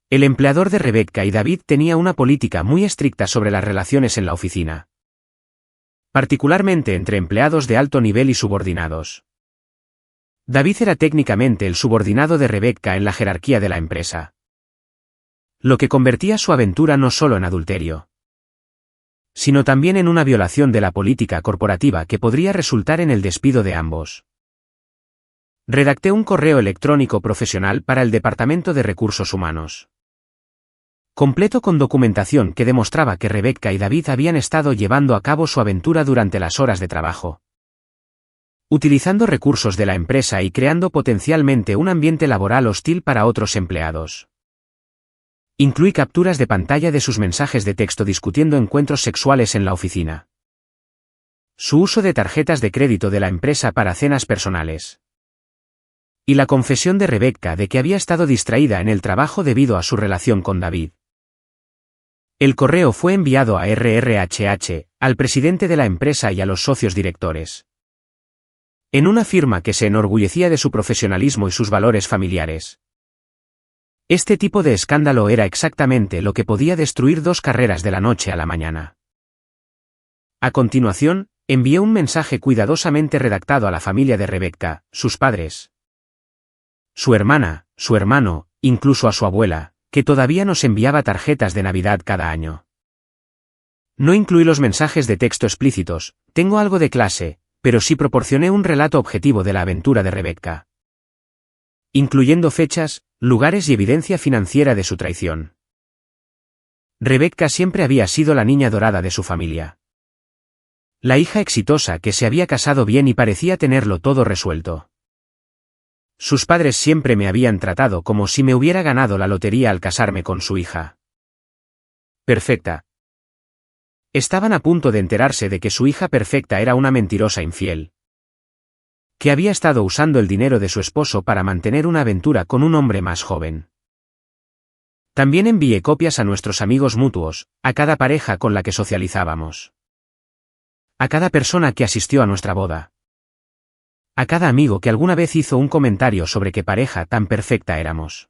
S1: El empleador de Rebecca y David tenía una política muy estricta sobre las relaciones en la oficina. Particularmente entre empleados de alto nivel y subordinados. David era técnicamente el subordinado de Rebecca en la jerarquía de la empresa. Lo que convertía su aventura no solo en adulterio, sino también en una violación de la política corporativa que podría resultar en el despido de ambos. Redacté un correo electrónico profesional para el Departamento de Recursos Humanos. Completo con documentación que demostraba que Rebecca y David habían estado llevando a cabo su aventura durante las horas de trabajo. Utilizando recursos de la empresa y creando potencialmente un ambiente laboral hostil para otros empleados. Incluí capturas de pantalla de sus mensajes de texto discutiendo encuentros sexuales en la oficina. Su uso de tarjetas de crédito de la empresa para cenas personales. Y la confesión de Rebecca de que había estado distraída en el trabajo debido a su relación con David. El correo fue enviado a RRHH, al presidente de la empresa y a los socios directores. En una firma que se enorgullecía de su profesionalismo y sus valores familiares. Este tipo de escándalo era exactamente lo que podía destruir 2 carreras de la noche a la mañana. A continuación, envié un mensaje cuidadosamente redactado a la familia de Rebecca, sus padres, su hermana, su hermano, incluso a su abuela, que todavía nos enviaba tarjetas de Navidad cada año. No incluí los mensajes de texto explícitos, tengo algo de clase, pero sí proporcioné un relato objetivo de la aventura de Rebecca. incluyendo fechas, lugares y evidencia financiera de su traición. Rebecca siempre había sido la niña dorada de su familia. La hija exitosa que se había casado bien y parecía tenerlo todo resuelto. Sus padres siempre me habían tratado como si me hubiera ganado la lotería al casarme con su hija. Perfecta. Estaban a punto de enterarse de que su hija perfecta era una mentirosa infiel. Que había estado usando el dinero de su esposo para mantener una aventura con un hombre más joven. También envié copias a nuestros amigos mutuos, a cada pareja con la que socializábamos. A cada persona que asistió a nuestra boda. A cada amigo que alguna vez hizo un comentario sobre qué pareja tan perfecta éramos.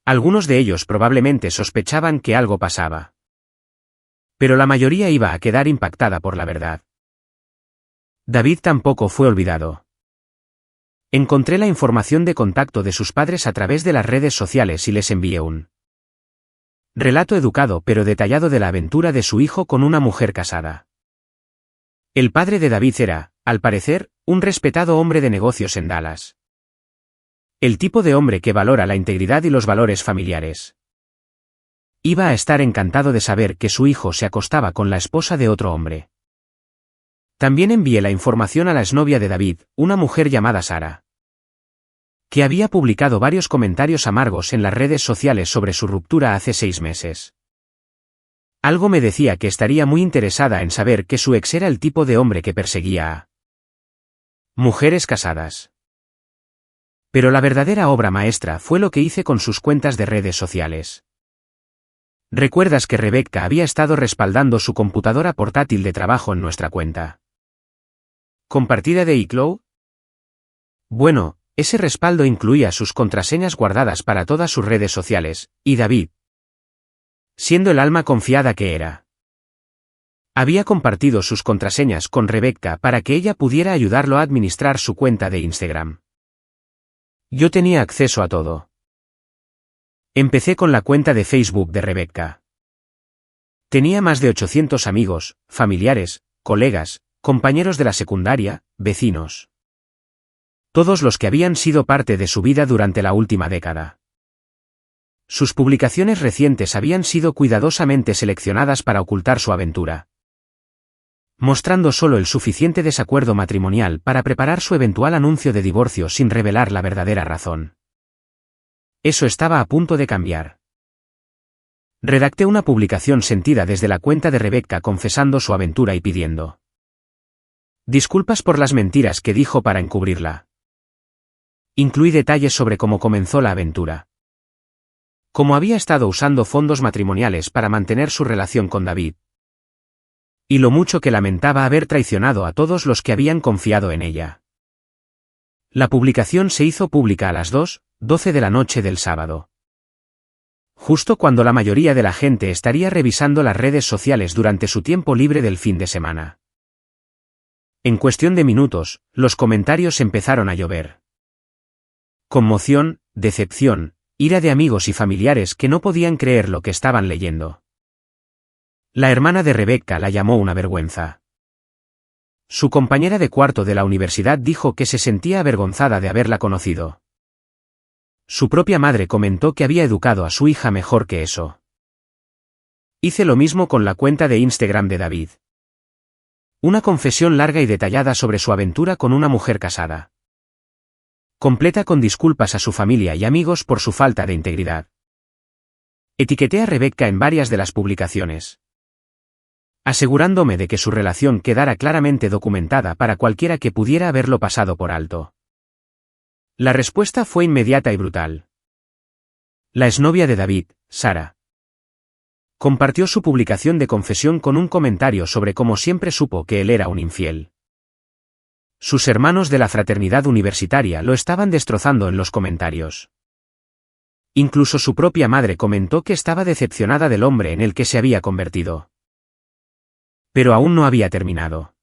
S1: Algunos de ellos probablemente sospechaban que algo pasaba. Pero la mayoría iba a quedar impactada por la verdad. David tampoco fue olvidado. Encontré la información de contacto de sus padres a través de las redes sociales y les envié un relato educado pero detallado de la aventura de su hijo con una mujer casada. El padre de David era, al parecer, un respetado hombre de negocios en Dallas. El tipo de hombre que valora la integridad y los valores familiares. Iba a estar encantado de saber que su hijo se acostaba con la esposa de otro hombre. También envié la información a la exnovia de David, una mujer llamada Sara, que había publicado varios comentarios amargos en las redes sociales sobre su ruptura hace 6 meses. Algo me decía que estaría muy interesada en saber que su ex era el tipo de hombre que perseguía a mujeres casadas. Pero la verdadera obra maestra fue lo que hice con sus cuentas de redes sociales. ¿Recuerdas que Rebecca había estado respaldando su computadora portátil de trabajo en nuestra cuenta compartida de iCloud? Bueno, ese respaldo incluía sus contraseñas guardadas para todas sus redes sociales, y David, siendo el alma confiada que era, había compartido sus contraseñas con Rebecca para que ella pudiera ayudarlo a administrar su cuenta de Instagram. Yo tenía acceso a todo. Empecé con la cuenta de Facebook de Rebecca. Tenía más de 800 amigos, familiares, colegas, compañeros de la secundaria, vecinos. Todos los que habían sido parte de su vida durante la última década. Sus publicaciones recientes habían sido cuidadosamente seleccionadas para ocultar su aventura, mostrando solo el suficiente desacuerdo matrimonial para preparar su eventual anuncio de divorcio sin revelar la verdadera razón. Eso estaba a punto de cambiar. Redacté una publicación sentida desde la cuenta de Rebecca confesando su aventura y pidiendo disculpas por las mentiras que dijo para encubrirla. Incluí detalles sobre cómo comenzó la aventura. Cómo había estado usando fondos matrimoniales para mantener su relación con David. Y lo mucho que lamentaba haber traicionado a todos los que habían confiado en ella. La publicación se hizo pública a las 2:12 de la noche del sábado. Justo cuando la mayoría de la gente estaría revisando las redes sociales durante su tiempo libre del fin de semana. En cuestión de minutos, los comentarios empezaron a llover. Conmoción, decepción, ira de amigos y familiares que no podían creer lo que estaban leyendo. La hermana de Rebecca la llamó una vergüenza. Su compañera de cuarto de la universidad dijo que se sentía avergonzada de haberla conocido. Su propia madre comentó que había educado a su hija mejor que eso. Hice lo mismo con la cuenta de Instagram de David. Una confesión larga y detallada sobre su aventura con una mujer casada. Completa con disculpas a su familia y amigos por su falta de integridad. Etiqueté a Rebecca en varias de las publicaciones, asegurándome de que su relación quedara claramente documentada para cualquiera que pudiera haberlo pasado por alto. La respuesta fue inmediata y brutal. La exnovia de David, Sara, compartió su publicación de confesión con un comentario sobre cómo siempre supo que él era un infiel. Sus hermanos de la fraternidad universitaria lo estaban destrozando en los comentarios. Incluso su propia madre comentó que estaba decepcionada del hombre en el que se había convertido. Pero aún no había terminado.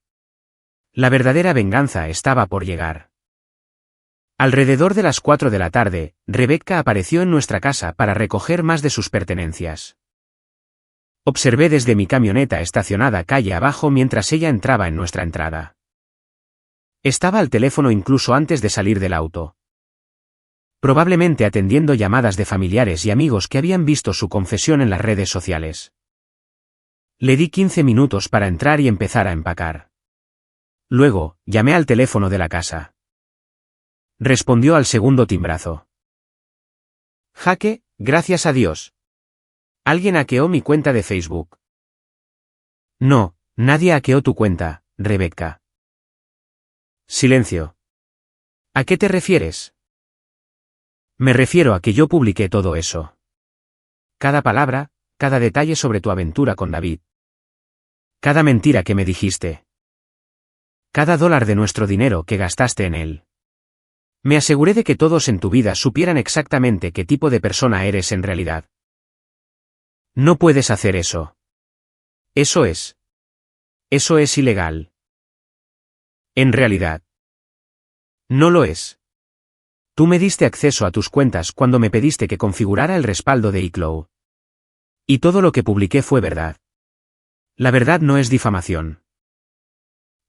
S1: La verdadera venganza estaba por llegar. Alrededor de las 4 de la tarde, Rebecca apareció en nuestra casa para recoger más de sus pertenencias. Observé desde mi camioneta estacionada calle abajo mientras ella entraba en nuestra entrada. Estaba al teléfono incluso antes de salir del auto. probablemente atendiendo llamadas de familiares y amigos que habían visto su confesión en las redes sociales. Le di 15 minutos para entrar y empezar a empacar. Luego, llamé al teléfono de la casa. Respondió al segundo timbrazo. Jaque, gracias a Dios. Alguien hackeó mi cuenta de Facebook. No, nadie hackeó tu cuenta, Rebecca. Silencio. ¿A qué te refieres? Me refiero a que yo publiqué todo eso. Cada palabra, cada detalle sobre tu aventura con David. Cada mentira que me dijiste. Cada dólar de nuestro dinero que gastaste en él. Me aseguré de que todos en tu vida supieran exactamente qué tipo de persona eres en realidad. No puedes hacer eso. Eso es ilegal. En realidad. No lo es. Tú me diste acceso a tus cuentas cuando me pediste que configurara el respaldo de iCloud. Y todo lo que publiqué fue verdad. La verdad no es difamación.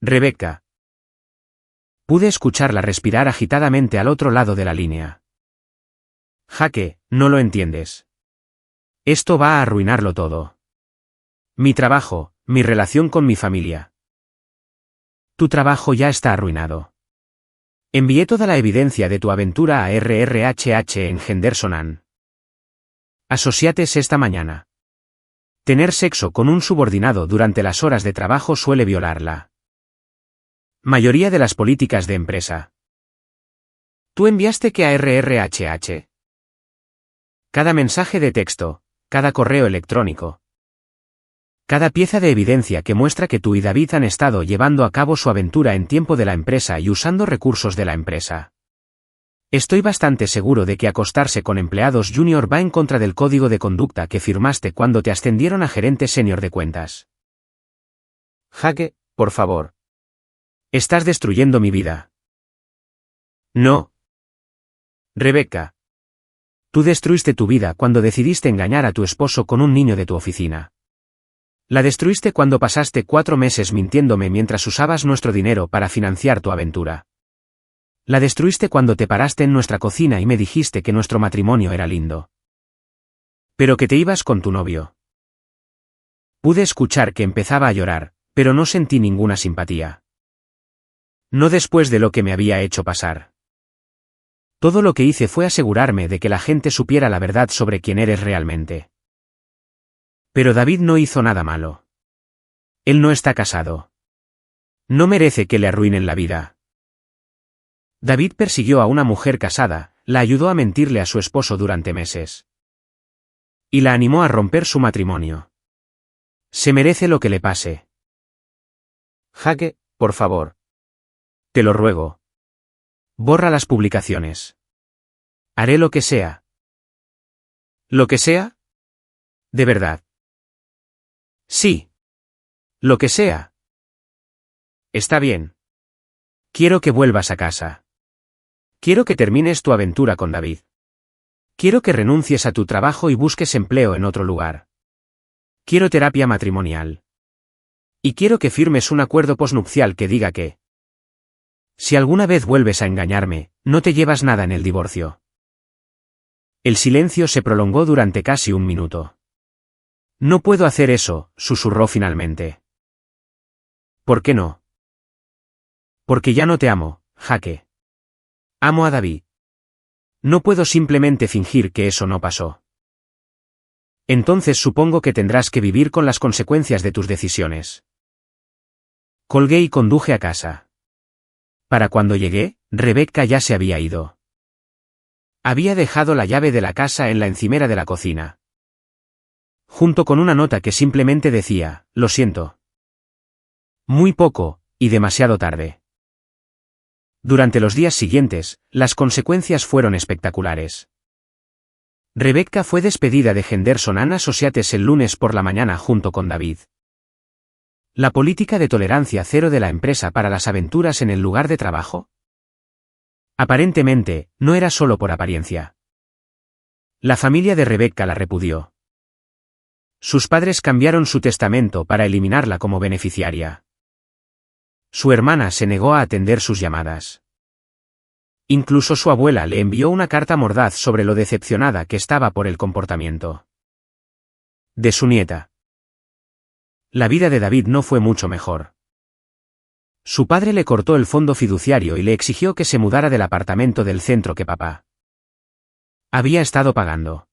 S1: Rebecca. Pude escucharla respirar agitadamente al otro lado de la línea. Jaque, no lo entiendes. Esto va a arruinarlo todo. Mi trabajo, mi relación con mi familia. Tu trabajo ya está arruinado. Envié toda la evidencia de tu aventura a RRHH en Henderson Associates esta mañana. Tener sexo con un subordinado durante las horas de trabajo suele violar la mayoría de las políticas de empresa. ¿Tú enviaste qué a RRHH? Cada mensaje de texto, cada correo electrónico. Cada pieza de evidencia que muestra que tú y David han estado llevando a cabo su aventura en tiempo de la empresa y usando recursos de la empresa. Estoy bastante seguro de que acostarse con empleados junior va en contra del código de conducta que firmaste cuando te ascendieron a gerente senior de cuentas. Jaque, por favor. Estás destruyendo mi vida. No. Rebecca. Tú destruiste tu vida cuando decidiste engañar a tu esposo con un niño de tu oficina. La destruiste cuando pasaste 4 meses mintiéndome mientras usabas nuestro dinero para financiar tu aventura. La destruiste cuando te paraste en nuestra cocina y me dijiste que nuestro matrimonio era lindo. Pero que te ibas con tu novio. Pude escuchar que empezaba a llorar, pero no sentí ninguna simpatía. No después de lo que me había hecho pasar. Todo lo que hice fue asegurarme de que la gente supiera la verdad sobre quién eres realmente. Pero David no hizo nada malo. Él no está casado. No merece que le arruinen la vida. David persiguió a una mujer casada, la ayudó a mentirle a su esposo durante meses. Y la animó a romper su matrimonio. Se merece lo que le pase. Jaque, por favor. Te lo ruego. Borra las publicaciones. Haré lo que sea. ¿Lo que sea? ¿De verdad? Sí. Lo que sea. Está bien. Quiero que vuelvas a casa. Quiero que termines tu aventura con David. Quiero que renuncies a tu trabajo y busques empleo en otro lugar. Quiero terapia matrimonial. Y quiero que firmes un acuerdo posnupcial que diga que si alguna vez vuelves a engañarme, no te llevas nada en el divorcio. El silencio se prolongó durante casi 1 minuto. No puedo hacer eso, susurró finalmente. ¿Por qué no? Porque ya no te amo, Jaque. Amo a David. No puedo simplemente fingir que eso no pasó. Entonces supongo que tendrás que vivir con las consecuencias de tus decisiones. Colgué y conduje a casa. Para cuando llegué, Rebecca ya se había ido. Había dejado la llave de la casa en la encimera de la cocina. Junto con una nota que simplemente decía, lo siento. Muy poco, y demasiado tarde. Durante los días siguientes, las consecuencias fueron espectaculares. Rebecca fue despedida de Henderson Associates el lunes por la mañana junto con David. ¿La política de tolerancia cero de la empresa para las aventuras en el lugar de trabajo? Aparentemente, no era solo por apariencia. La familia de Rebecca la repudió. Sus padres cambiaron su testamento para eliminarla como beneficiaria. Su hermana se negó a atender sus llamadas. Incluso su abuela le envió una carta mordaz sobre lo decepcionada que estaba por el comportamiento de su nieta. La vida de David no fue mucho mejor. Su padre le cortó el fondo fiduciario y le exigió que se mudara del apartamento del centro que papá había estado pagando.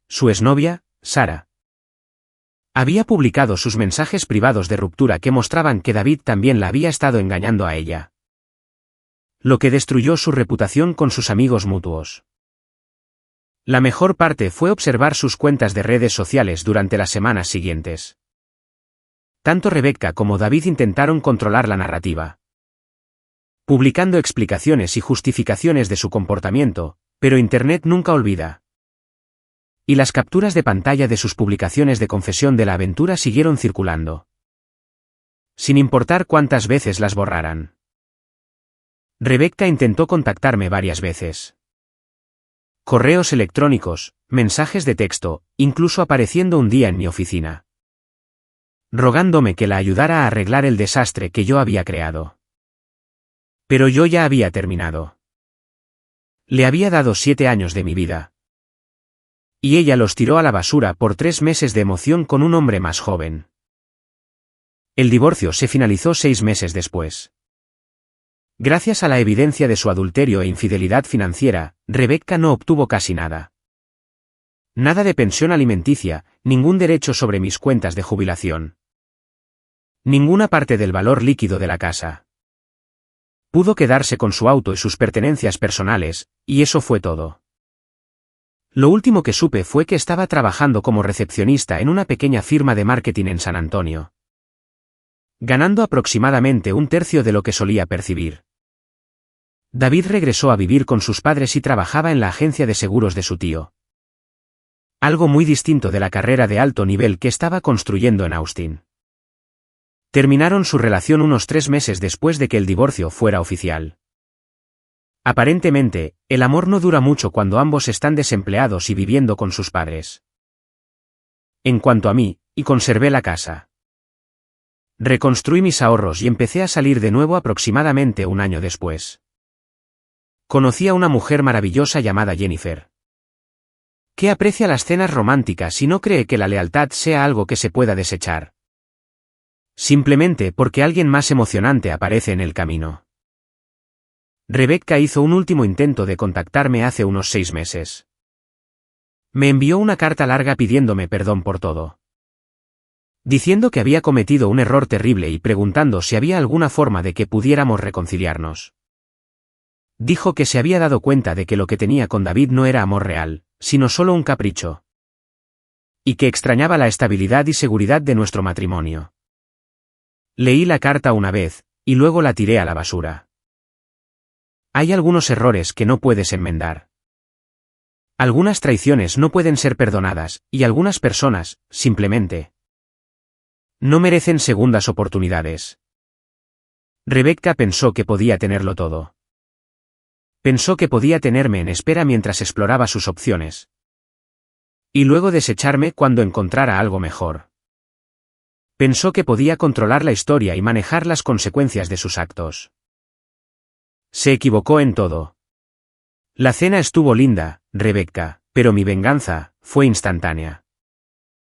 S1: Su exnovia, Sara, había publicado sus mensajes privados de ruptura que mostraban que David también la había estado engañando a ella, lo que destruyó su reputación con sus amigos mutuos. La mejor parte fue observar sus cuentas de redes sociales durante las semanas siguientes. Tanto Rebecca como David intentaron controlar la narrativa, publicando explicaciones y justificaciones de su comportamiento, pero Internet nunca olvida. Y las capturas de pantalla de sus publicaciones de confesión de la aventura siguieron circulando, sin importar cuántas veces las borraran. Rebecca intentó contactarme varias veces. Correos electrónicos, mensajes de texto, incluso apareciendo un día en mi oficina, rogándome que la ayudara a arreglar el desastre que yo había creado. Pero yo ya había terminado. Le había dado 7 años de mi vida. Y ella los tiró a la basura por 3 meses de emoción con un hombre más joven. El divorcio se finalizó 6 meses después. Gracias a la evidencia de su adulterio e infidelidad financiera, Rebecca no obtuvo casi nada. Nada de pensión alimenticia, ningún derecho sobre mis cuentas de jubilación. Ninguna parte del valor líquido de la casa. Pudo quedarse con su auto y sus pertenencias personales, y eso fue todo. Lo último que supe fue que estaba trabajando como recepcionista en una pequeña firma de marketing en San Antonio, ganando aproximadamente 1/3 de lo que solía percibir. David regresó a vivir con sus padres y trabajaba en la agencia de seguros de su tío. Algo muy distinto de la carrera de alto nivel que estaba construyendo en Austin. Terminaron su relación unos 3 meses después de que el divorcio fuera oficial. Aparentemente, el amor no dura mucho cuando ambos están desempleados y viviendo con sus padres. En cuanto a mí, y conservé la casa. Reconstruí mis ahorros y empecé a salir de nuevo aproximadamente 1 año después. Conocí a una mujer maravillosa llamada Jennifer, que aprecia las cenas románticas y no cree que la lealtad sea algo que se pueda desechar, simplemente porque alguien más emocionante aparece en el camino. Rebecca hizo un último intento de contactarme hace unos 6 meses. Me envió una carta larga pidiéndome perdón por todo, diciendo que había cometido un error terrible y preguntando si había alguna forma de que pudiéramos reconciliarnos. Dijo que se había dado cuenta de que lo que tenía con David no era amor real, sino solo un capricho. Y que extrañaba la estabilidad y seguridad de nuestro matrimonio. Leí la carta una vez, y luego la tiré a la basura. Hay algunos errores que no puedes enmendar. Algunas traiciones no pueden ser perdonadas, y algunas personas, simplemente, no merecen segundas oportunidades. Rebecca pensó que podía tenerlo todo. Pensó que podía tenerme en espera mientras exploraba sus opciones. Y luego desecharme cuando encontrara algo mejor. Pensó que podía controlar la historia y manejar las consecuencias de sus actos. Se equivocó en todo. La cena estuvo linda, Rebecca, pero mi venganza fue instantánea.